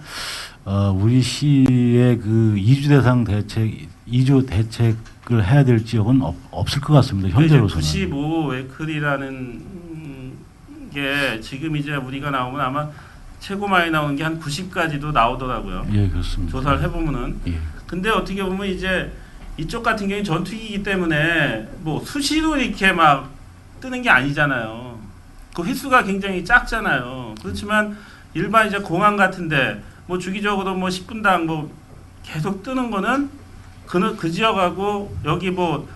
우리 시의 그 이주 대상 대책, 이주 대책을 해야 될 지역은 없을 것 같습니다. 현재로서는. 95웨클이라는 게 지금 이제 우리가 나오면 아마 최고 많이 나오는 게 한 90까지도 나오더라고요. 예, 그렇습니다. 조사를 해보면은. 예. 근데 어떻게 보면 이제 이쪽 같은 경우는 전투기이기 때문에 뭐 수시로 이렇게 막 뜨는 게 아니잖아요. 그 횟수가 굉장히 작잖아요. 그렇지만 일반 이제 공항 같은데 뭐 주기적으로 뭐 10분당 뭐 계속 뜨는 거는 그 지역하고 여기 뭐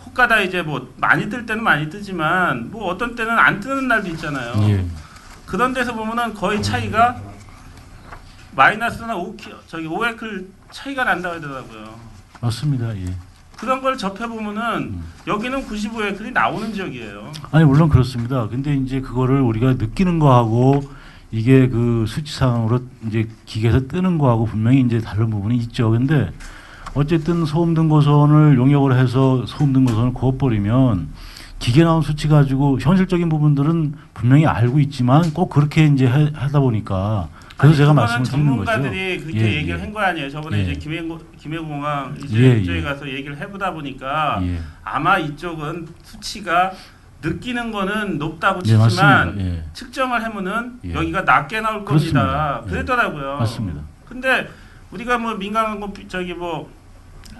혹가다 이제 뭐 많이 뜰 때는 많이 뜨지만 뭐 어떤 때는 안 뜨는 날도 있잖아요. 예. 그런 데서 보면은 거의 차이가 마이너스나 5웨클 차이가 난다고 하더라고요. 맞습니다. 예. 그런 걸 접해보면은 여기는 95웨클이 나오는 지역이에요. 아니 물론 그렇습니다. 근데 이제 그거를 우리가 느끼는 거하고 이게 그 수치상으로 이제 기계에서 뜨는 거하고 분명히 이제 다른 부분이 있죠. 근데 어쨌든 소음 등고선을 용역을 해서 소음 등고선을 그어버리면 기계 나온 수치 가지고 현실적인 부분들은 분명히 알고 있지만 꼭 그렇게 이제 하다 보니까 그래서 제가 말씀을 드리는 거죠. 전문가들이 그렇게 예, 얘기를 예. 한 거 아니에요. 저번에 예. 이제 김해공항 이제 예, 이쪽에 예. 가서 얘기를 해보다 보니까 예. 아마 이쪽은 수치가 느끼는 거는 높다고 예, 치지만 맞습니다. 예. 측정을 하면은 예. 여기가 낮게 나올 그렇습니다. 겁니다. 예. 그랬더라고요. 맞습니다. 근데 우리가 뭐 민간항공 저기 뭐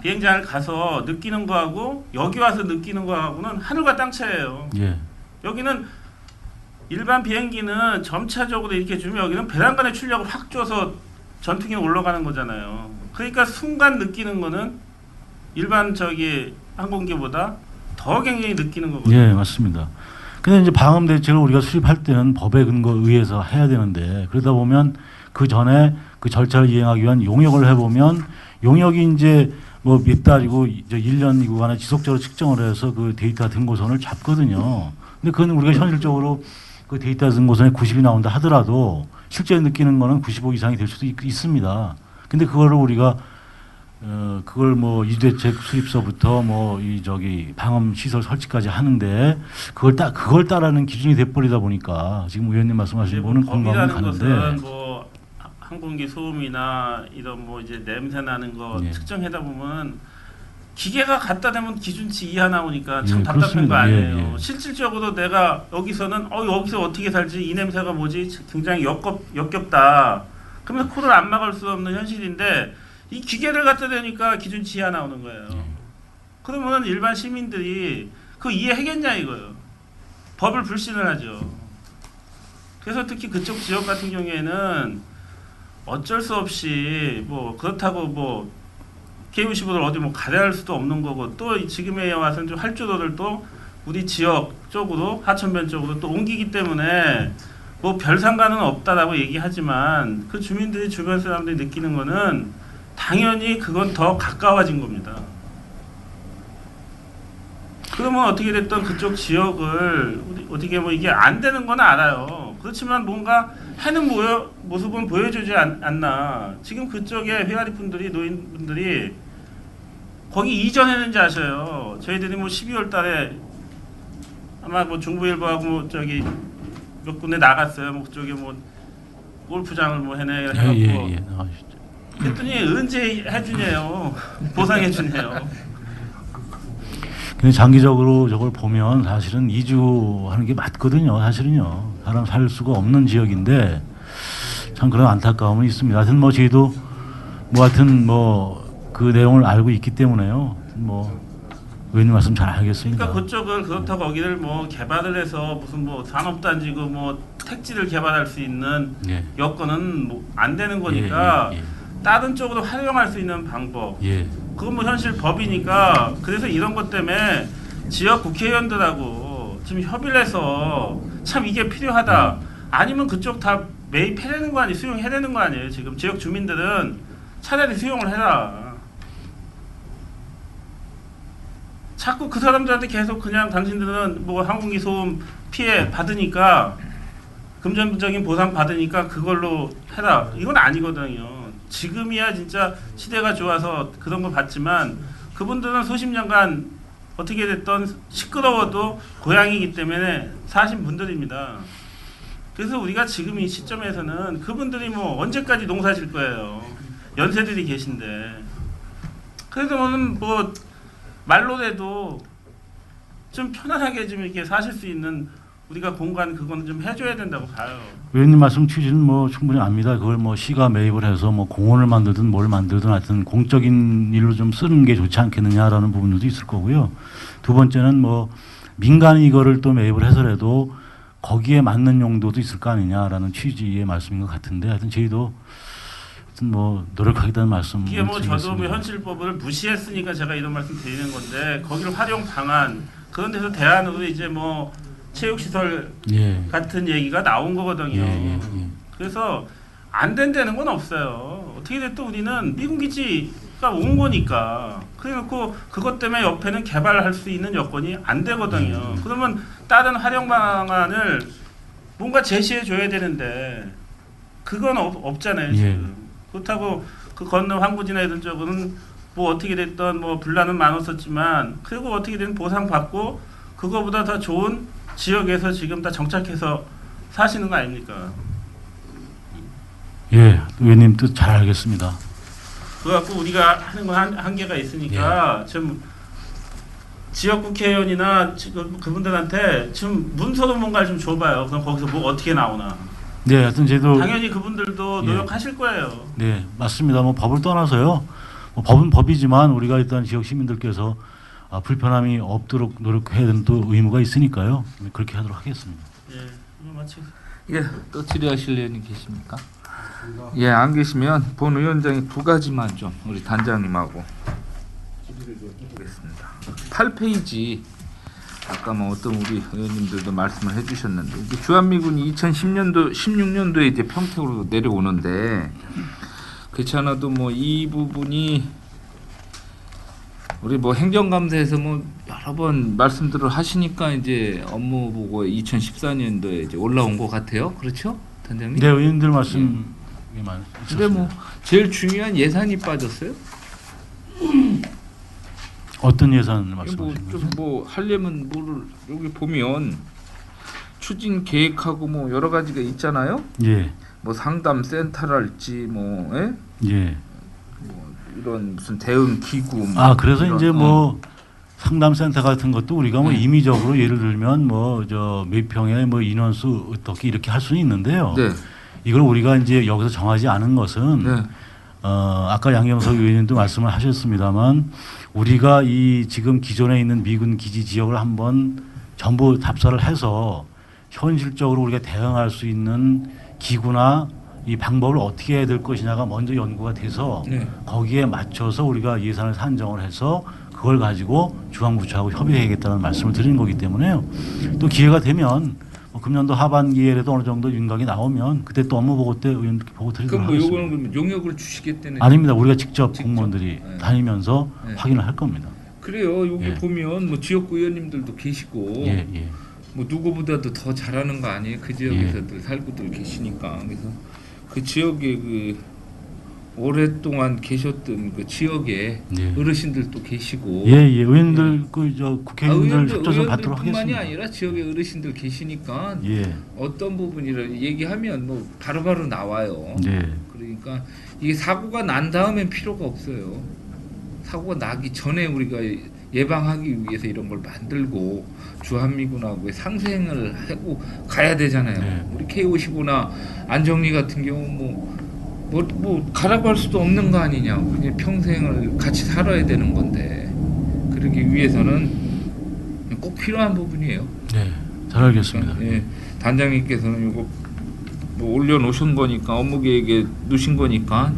비행장을 가서 느끼는 거하고 여기 와서 느끼는 거하고는 하늘과 땅 차이예요. 예. 여기는 일반 비행기는 점차적으로 이렇게 주면 여기는 배란간의 출력을 확 줘서 전투기에 올라가는 거잖아요. 그러니까 순간 느끼는 거는 일반 저기 항공기보다 더 굉장히 느끼는 거거든요. 예, 맞습니다. 근데 이제 방음 대책을 우리가 수립할 때는 법에 근거에 의해서 해야 되는데 그러다 보면 그 전에 그 절차를 이행하기 위한 용역을 해보면 용역이 이제 뭐 몇 달이고 이제 1년이고 간에 지속적으로 측정을 해서 그 데이터 등고선을 잡거든요. 근데 그건 우리가 현실적으로 그 데이터 등고선에 90이 나온다 하더라도 실제 느끼는 거는 95 이상이 될 수도 있습니다. 근데 그거를 우리가 그걸 뭐 이주대책 수립서부터 뭐 이 저기 방음 시설 설치까지 하는데 그걸 따르는 기준이 돼버리다 보니까 지금 의원님 말씀하신 부분은 공감은 법이라는 것은 가는데 뭐 항공기 소음이나 이런 뭐 이제 냄새 나는 거 예. 측정하다 보면 기계가 갖다 대면 기준치 이하 나오니까 참 예, 답답한 그렇습니다. 거 아니에요. 예, 예. 실질적으로 내가 여기서는 여기서 어떻게 살지 이 냄새가 뭐지 굉장히 역겹다. 그러면 코를 안 막을 수 없는 현실인데 이 기계를 갖다 대니까 기준치 이하 나오는 거예요. 예. 그러면 일반 시민들이 그 이해하겠냐 이거예요. 법을 불신을 하죠. 그래서 특히 그쪽 지역 같은 경우에는 어쩔 수 없이 뭐 그렇다고 뭐 KU15를 어디 뭐 가려할 수도 없는 거고 또 지금에 와서는 좀 활주로를 또 우리 지역 쪽으로 하천변 쪽으로 또 옮기기 때문에 뭐 별 상관은 없다라고 얘기하지만 그 주민들이 주변 사람들이 느끼는 거는 당연히 그건 더 가까워진 겁니다. 그러면 어떻게 됐든 그쪽 지역을 어떻게 뭐 이게 안 되는 건 알아요. 그렇지만 뭔가 해는 모습은 보여주지 않나. 지금 그쪽에 회아리 분들이 노인분들이 거기 이전했는지 아셔요. 저희들이 뭐 12월 달에 아마 뭐 중부일보하고 뭐 저기 몇 군데 나갔어요. 뭐 그쪽에 뭐 골프장을 뭐 해갖고 예. 그랬더니 언제 해주네요. 보상해주네요. 근데 장기적으로 저걸 보면 사실은 이주하는 게 맞거든요. 사실은요. 사람 살 수가 없는 지역인데 참 그런 안타까움은 있습니다. 하여튼 뭐 저희도 뭐 하여튼 뭐 그 내용을 알고 있기 때문에요. 뭐 의원님 말씀 잘 알겠습니다. 그러니까 그쪽을 그렇다고 거기를 뭐 개발을 해서 무슨 뭐 산업단지고 뭐 택지를 개발할 수 있는 예. 여건은 뭐 안 되는 거니까 예. 다른 쪽으로 활용할 수 있는 방법. 예. 그건 뭐 현실 법이니까 그래서 이런 것 때문에 지역 국회의원들하고 좀 협의를 해서 참 이게 필요하다. 아니면 그쪽 다 매입해내는 거 아니에요? 수용해내는 거 아니에요? 지금 지역 주민들은 차라리 수용을 해라. 자꾸 그 사람들한테 계속 그냥 당신들은 뭐 항공기 소음 피해 받으니까 금전적인 보상 받으니까 그걸로 해라. 이건 아니거든요. 지금이야 진짜 시대가 좋아서 그런 거 받지만 그분들은 수십 년간 어떻게 됐던 시끄러워도 고향이기 때문에 사신 분들입니다. 그래서 우리가 지금 이 시점에서는 그분들이 뭐 언제까지 농사 질 거예요. 연세들이 계신데. 그래서 뭐 말로라도 좀 편안하게 좀 이렇게 사실 수 있는 우리가 공간 그거는 좀 해줘야 된다고 봐요. 의원님 말씀 취지는 뭐 충분히 압니다. 그걸 뭐 시가 매입을 해서 뭐 공원을 만들든 뭘 만들든 하여튼 공적인 일로 좀 쓰는 게 좋지 않겠느냐라는 부분들도 있을 거고요. 두 번째는 뭐 민간이 이거를 또 매입을 해서라도 거기에 맞는 용도도 있을 거 아니냐라는 취지의 말씀인 것 같은데 하여튼 저희도 하여튼 뭐 노력하겠다는 말씀. 이게 뭐 저도 뭐 현실법을 무시했으니까 제가 이런 말씀 드리는 건데 거기를 활용 방안 그런 데서 대안으로 이제 뭐 체육시설 예. 같은 얘기가 나온 거거든요. 예. 그래서 안 된다는 건 없어요. 어떻게 됐든 우리는 미군 기지가 온 거니까. 그래놓고 그것 때문에 옆에는 개발할 수 있는 여건이 안 되거든요. 그러면 다른 활용 방안을 뭔가 제시해 줘야 되는데 그건 없잖아요. 지금. 그렇다고 그 건너 황구지나 이런 쪽은 뭐 어떻게 됐든 뭐 분란은 많았었지만 그리고 어떻게 든 보상 받고 그거보다 더 좋은 지역에서 지금 다 정착해서 사시는 거 아닙니까? 예, 의원님 뜻 잘 알겠습니다. 그래갖고 우리가 하는 건 한계가 있으니까 좀 지역 국회의원이나 그분들한테 좀 문서로 뭔가를 좀 줘봐요. 그럼 거기서 뭐 어떻게 나오나. 네, 하여튼 저희도 당연히 그분들도 노력하실 거예요. 네, 맞습니다. 뭐 법을 떠나서요. 뭐 법은 법이지만 우리가 일단 지역 시민들께서 불편함이 없도록 노력해야 되는 또 의무가 있으니까요. 그렇게 하도록 하겠습니다. 예, 이거 마치. 예, 또 질의하실 의원님 계십니까? 예, 안 계시면 본 위원장이 두 가지만 좀 우리 단장님하고 보겠습니다. 8페이지 아까 뭐 어떤 우리 의원님들도 말씀을 해주셨는데 이제 주한미군이 2010년도 16년도에 이제 평택으로 내려오는데 그렇지 않아도 뭐 이 부분이 우리 뭐 행정감사에서 뭐 여러 번 말씀들을 하시니까 이제 업무 보고에 2014년도에 이제 올라온 것 같아요. 그렇죠, 단장님? 네, 의원님들 말씀이 많으셨습니다. 근데 뭐 제일 중요한 예산이 빠졌어요. 어떤 예산을 말씀하시는 거죠? 뭐좀뭐 하려면 뭐를 여기 보면 추진 계획하고 뭐 여러 가지가 있잖아요. 예, 뭐 상담 센터랄지 뭐 예? 예. 뭐 이런 무슨 대응 기구 뭐 그래서 이런, 이제 뭐 상담센터 같은 것도 우리가 뭐 임의적으로 예를 들면 뭐 저 몇 평에 뭐 인원수 어떻게 이렇게 할 수는 있는데요. 네. 이걸 우리가 이제 여기서 정하지 않은 것은 네. 아까 양경석 의원님도 말씀을 하셨습니다만 우리가 이 지금 기존에 있는 미군 기지 지역을 한번 전부 답사를 해서 현실적으로 우리가 대응할 수 있는 기구나 이 방법을 어떻게 해야 될 것이냐가 먼저 연구가 돼서 네. 거기에 맞춰서 우리가 예산을 산정을 해서 그걸 가지고 중앙부처하고 협의해야겠다는 말씀을 드리는 거기 때문에요. 또 기회가 되면 뭐 금년도 하반기에라도 어느 정도 윤곽이 나오면 그때 또 업무 보고 때 의원님께 보고 드리도록 그럼 뭐 하겠습니다. 요거는 용역을 주시겠다는 아닙니다. 우리가 직접 공무원들이 네. 다니면서 네. 확인을 할 겁니다. 그래요. 여기 예. 보면 뭐 지역구 의원님들도 계시고 예. 뭐 누구보다도 더 잘하는 거 아니에요? 그 지역에서들 살고들 계시니까. 그래서 그 지역에 그 오랫동안 계셨던 그 지역에 예. 어르신들도 계시고 예. 의원들 그 저 국회의원들 협조서 받도록 의원들뿐만이 하겠습니다. 아니라 지역에 어르신들 계시니까 예. 어떤 부분이라 얘기하면 뭐 바로바로 나와요. 네. 그러니까 이게 사고가 난 다음엔 필요가 없어요. 사고가 나기 전에 우리가 예방하기 위해서 이런 걸 만들고 주한미군하고의 상생을 하고 가야 되잖아요. 네. 우리 K-55나 안정리 같은 경우 뭐 가라고 할 수도 없는 거 아니냐. 그냥 평생을 같이 살아야 되는 건데 그러기 위해서는 꼭 필요한 부분이에요. 네. 잘 알겠습니다. 예, 단장님께서는 이거 뭐 올려놓으신 거니까 업무 계획에 넣으신 거니까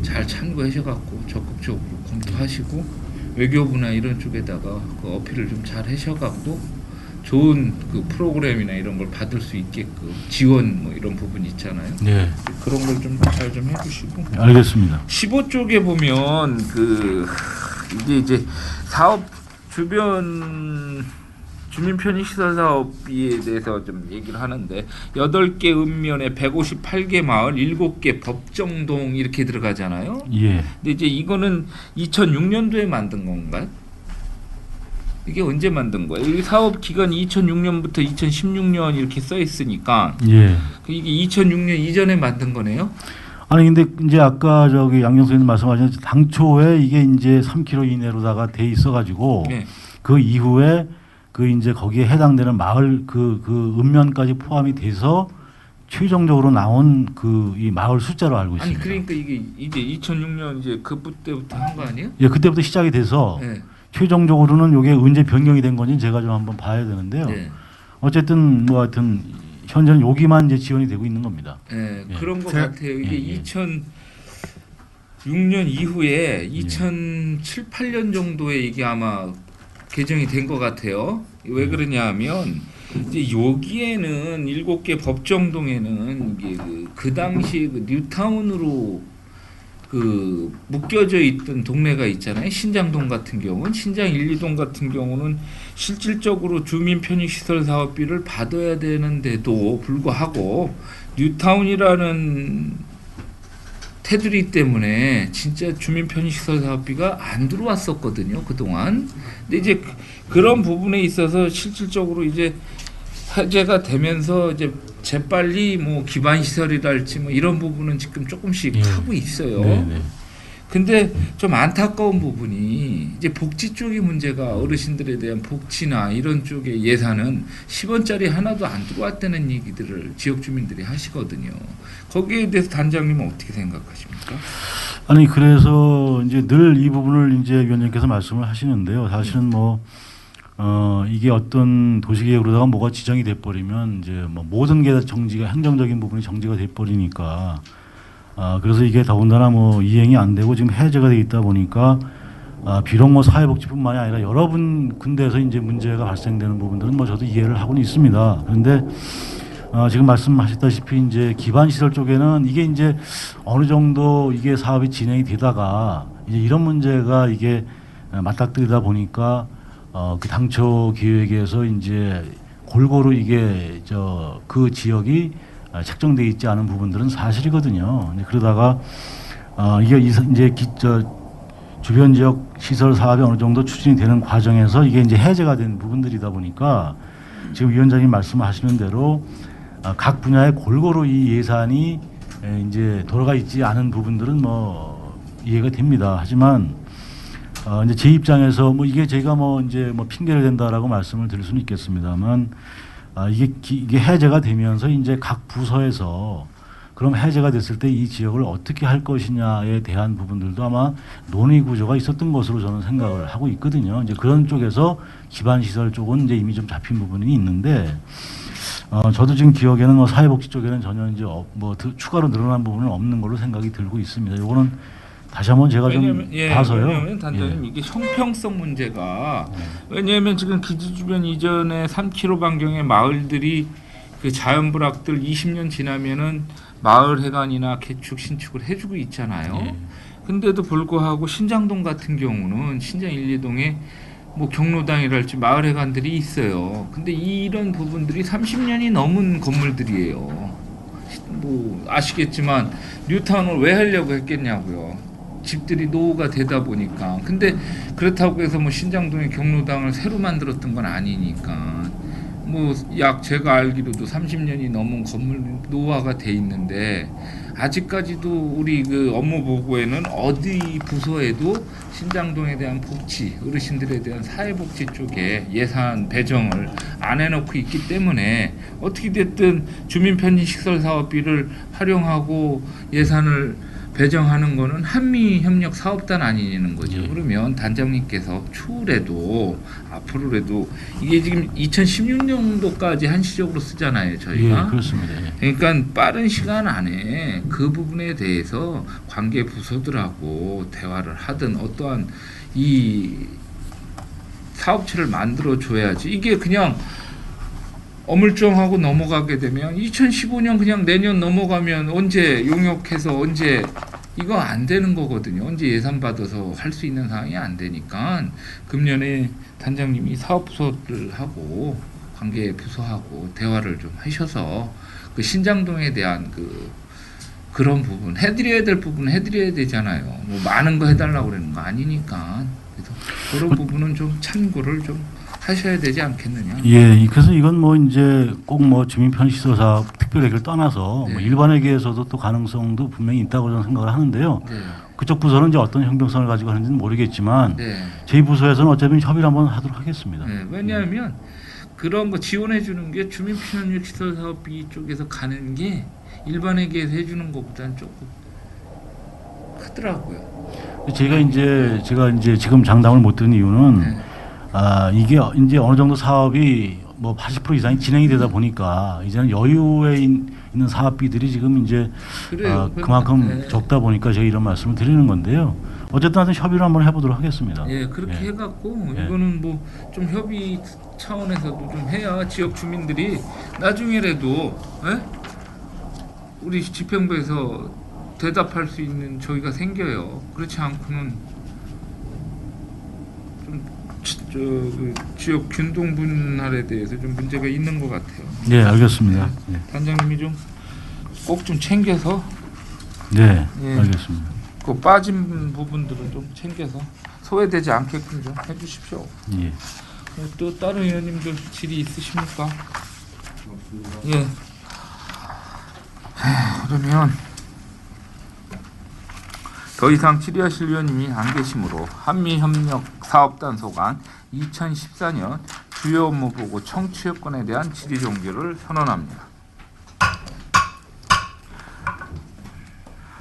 잘 참고하셔갖고 적극적으로 검토하시고 외교부나 이런 쪽에다가 그 어필을 좀 잘 하셔갖고 좋은 그 프로그램이나 이런 걸 받을 수 있게끔 지원 뭐 이런 부분 있잖아요. 네, 그런 걸 좀 잘 좀 해주시고. 알겠습니다. 15쪽에 보면 그 이제 사업 주변 주민 편의 시설 사업에 대해서 좀 얘기를 하는데 8개 읍면에 158개 마을, 7개 법정동 이렇게 들어가잖아요. 예, 근데 이제 이거는 2006년도에 만든 건가요? 이게 언제 만든 거예요? 이 사업 기간이 2006년부터 2016년 이렇게 써 있으니까 예. 이게 2006년 이전에 만든 거네요. 아니 근데 이제 아까 저기 양경 선생님 말씀하신 당초에 이게 이제 3km 이내로다가 돼 있어가지고 네. 그 이후에 그 이제 거기에 해당되는 마을 그 읍면까지 포함이 돼서 최종적으로 나온 그 이 마을 숫자로 알고 아니 있습니다. 그러니까 이게 이제 2006년 이제 그때부터 한 거 아니에요? 예, 그때부터 시작이 돼서 네. 최종적으로는 이게 언제 변경이 된 건지 제가 좀 한번 봐야 되는데요. 네. 어쨌든 뭐 하여튼 현재는 여기만 이제 지원이 되고 있는 겁니다. 네, 예. 그런 것 제- 같아요. 이게 예, 예. 2006년 이후에 2007, 8년 정도에 이게 아마 개정이 된 것 같아요. 왜 그러냐면 이제 여기에는 7개 법정동에는 이게 그 당시 그 뉴타운으로 그 묶여져 있던 동네가 있잖아요. 신장동 같은 경우는 신장 1, 2동 같은 경우는 실질적으로 주민 편의 시설 사업비를 받아야 되는데도 불구하고 뉴타운이라는 테두리 때문에 진짜 주민 편의 시설 사업비가 안 들어왔었거든요, 그동안. 근데 이제 그런 부분에 있어서 실질적으로 이제 해제가 되면서 이제 재빨리 뭐 기반 시설이랄지 뭐 이런 부분은 지금 조금씩 예. 하고 있어요. 네. 근데 좀 안타까운 부분이 이제 복지 쪽의 문제가 어르신들에 대한 복지나 이런 쪽의 예산은 10원짜리 하나도 안 들어왔다는 얘기들을 지역 주민들이 하시거든요. 거기에 대해서 단장님은 어떻게 생각하십니까? 아니 그래서 이제 늘 이 부분을 이제 위원장께서 말씀을 하시는데요. 사실은 뭐 이게 어떤 도시계획으로다가 뭐가 지정이 돼 버리면 이제 뭐 모든 게 정지가 행정적인 부분이 정지가 돼 버리니까 그래서 이게 더군다나 뭐 이행이 안 되고 지금 해제가 돼 있다 보니까 비록 뭐 사회복지뿐만이 아니라 여러 군데에서 이제 문제가 발생되는 부분들은 뭐 저도 이해를 하고는 있습니다. 그런데 지금 말씀하셨다시피 이제 기반 시설 쪽에는 이게 이제 어느 정도 이게 사업이 진행이 되다가 이제 이런 문제가 이게 맞닥뜨리다 보니까 그 당초 계획에서 이제 골고루 이게 그 지역이 책정돼 있지 않은 부분들은 사실이거든요. 그러다가 이게 이제 주변 지역 시설 사업이 어느 정도 추진이 되는 과정에서 이게 이제 해제가 된 부분들이다 보니까 지금 위원장님 말씀하시는 대로 각 분야에 골고루 이 예산이 이제 돌아가 있지 않은 부분들은 뭐 이해가 됩니다. 하지만 이제 제 입장에서 뭐 이게 제가 뭐 이제 뭐 핑계를 댄다라고 말씀을 드릴 수는 있겠습니다만 이게 해제가 되면서 이제 각 부서에서 그럼 해제가 됐을 때 이 지역을 어떻게 할 것이냐에 대한 부분들도 아마 논의 구조가 있었던 것으로 저는 생각을 하고 있거든요. 이제 그런 쪽에서 기반 시설 쪽은 이제 이미 좀 잡힌 부분이 있는데 저도 지금 기억에는 뭐 사회복지 쪽에는 전혀 이제 뭐 추가로 늘어난 부분은 없는 걸로 생각이 들고 있습니다. 이거는 다시 한번 제가 좀 봐서요. 왜냐하면 단장님 이게 형평성 문제가 왜냐하면 지금 기지 주변 이전에 3km 반경의 마을들이 그 자연불악들 20년 지나면은 마을 해관이나 개축 신축을 해주고 있잖아요. 예. 근데도 불구하고 신장동 같은 경우는 신장 1, 2동에 뭐 경로당이랄지 마을 해관들이 있어요. 근데 이런 부분들이 30년이 넘은 건물들이에요. 뭐 아시겠지만 뉴타운을 왜 하려고 했겠냐고요. 집들이 노후가 되다 보니까. 근데 그렇다고 해서 뭐 신장동의 경로당을 새로 만들었던 건 아니니까. 뭐 약 제가 알기로도 30년이 넘은 건물 노후화가 돼 있는데 아직까지도 우리 그 업무 보고에는 어디 부서에도 신장동에 대한 복지, 어르신들에 대한 사회복지 쪽에 예산 배정을 안 해놓고 있기 때문에 어떻게 됐든 주민편의시설 사업비를 활용하고 예산을 배정하는 거는 한미협력 사업단 아니냐는 거죠. 예. 그러면 단장님께서 추후에도 앞으로라도 이게 지금 2016년도까지 한시적으로 쓰잖아요, 저희가. 예, 그렇습니다. 예. 그러니까 빠른 시간 안에 그 부분에 대해서 관계 부서들하고 대화를 하든 어떠한 이 사업체를 만들어 줘야지. 이게 그냥 어물쩡하고 넘어가게 되면 2015년 그냥 내년 넘어가면 언제 용역해서 언제 이거 안 되는 거거든요. 언제 예산 받아서 할 수 있는 상황이 안 되니까 금년에 단장님이 사업부서를 하고 관계 부서하고 대화를 좀 하셔서 그 신장동에 대한 그런 부분 해드려야 될 부분 해드려야 되잖아요. 뭐 많은 거 해달라고 그러는 거 아니니까. 그래서 그런 부분은 좀 참고를 좀 하셔야 되지 않겠느냐. 예, 그래서 이건 뭐 이제 꼭 뭐 주민 편의시설 사업 특별회계를 떠나서 네. 뭐 일반회계에서도 또 가능성도 분명히 있다고 저는 생각을 하는데요. 네. 그쪽 부서는 이제 어떤 형평성을 가지고 하는지는 모르겠지만 네. 저희 부서에서는 어차피 협의를 한번 하도록 하겠습니다. 네. 왜냐하면 그런 거 지원해 주는 게 주민 편의역 시설 사업비 쪽에서 가는 게 일반회계에서 해주는 것보다는 조금 크더라고요. 제가 이제 지금 장담을 못 드는 이유는 네. 이게 이제 어느 정도 사업이 뭐 80% 이상이 진행이 되다 보니까 이제는 여유에 있는 사업비들이 지금 이제 그래요. 그만큼 네. 적다 보니까 제가 이런 말씀을 드리는 건데요. 어쨌든 하여튼 협의를 한번 해보도록 하겠습니다. 예, 그렇게 예. 해갖고 예. 이거는 뭐 좀 협의 차원에서도 좀 해야 지역 주민들이 나중에라도 우리 집행부에서 대답할 수 있는 저희가 생겨요. 그렇지 않고는 그 지역 균등 분할에 대해서 좀 문제가 있는 것 같아요. 네, 알겠습니다. 네, 단장님이 좀 꼭 좀 챙겨서 네, 예. 알겠습니다. 그 빠진 부분들은 좀 챙겨서 소외되지 않게끔 좀 해주십시오. 예. 또 다른 의원님들 질의 있으십니까? 예. 그러면 더 이상 질의하실 의원님이 안 계시므로 한미협력 사업단소간 2014년 주요 업무 보고 청취 여건에 대한 질의 종결을 선언합니다.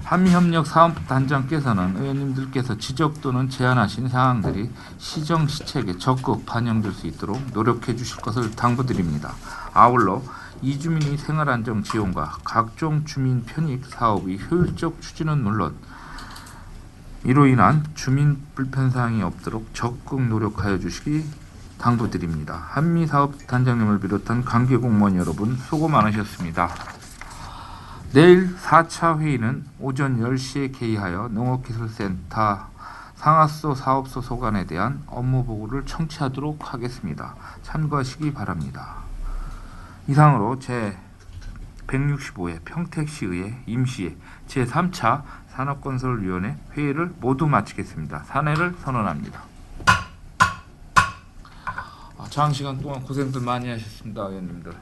한미협력 사업단장께서는 의원님들께서 지적 또는 제안하신 사항들이 시정 시책에 적극 반영될 수 있도록 노력해 주실 것을 당부드립니다. 아울러 이주민의 생활안정 지원과 각종 주민 편익 사업의 효율적 추진은 물론 이로 인한 주민 불편사항이 없도록 적극 노력하여 주시기 당부드립니다. 한미사업단장님을 비롯한 관계 공무원 여러분 수고 많으셨습니다. 내일 4차 회의는 오전 10시에 개의하여 농업기술센터 상하수 사업소 소관에 대한 업무 보고를 청취하도록 하겠습니다. 참고하시기 바랍니다. 이상으로 제165회 평택시의회 임시회 제3차 산업건설위원회 회의를 모두 마치겠습니다. 산회를 선언합니다. 장시간 동안 고생들 많이 하셨습니다, 의원님들.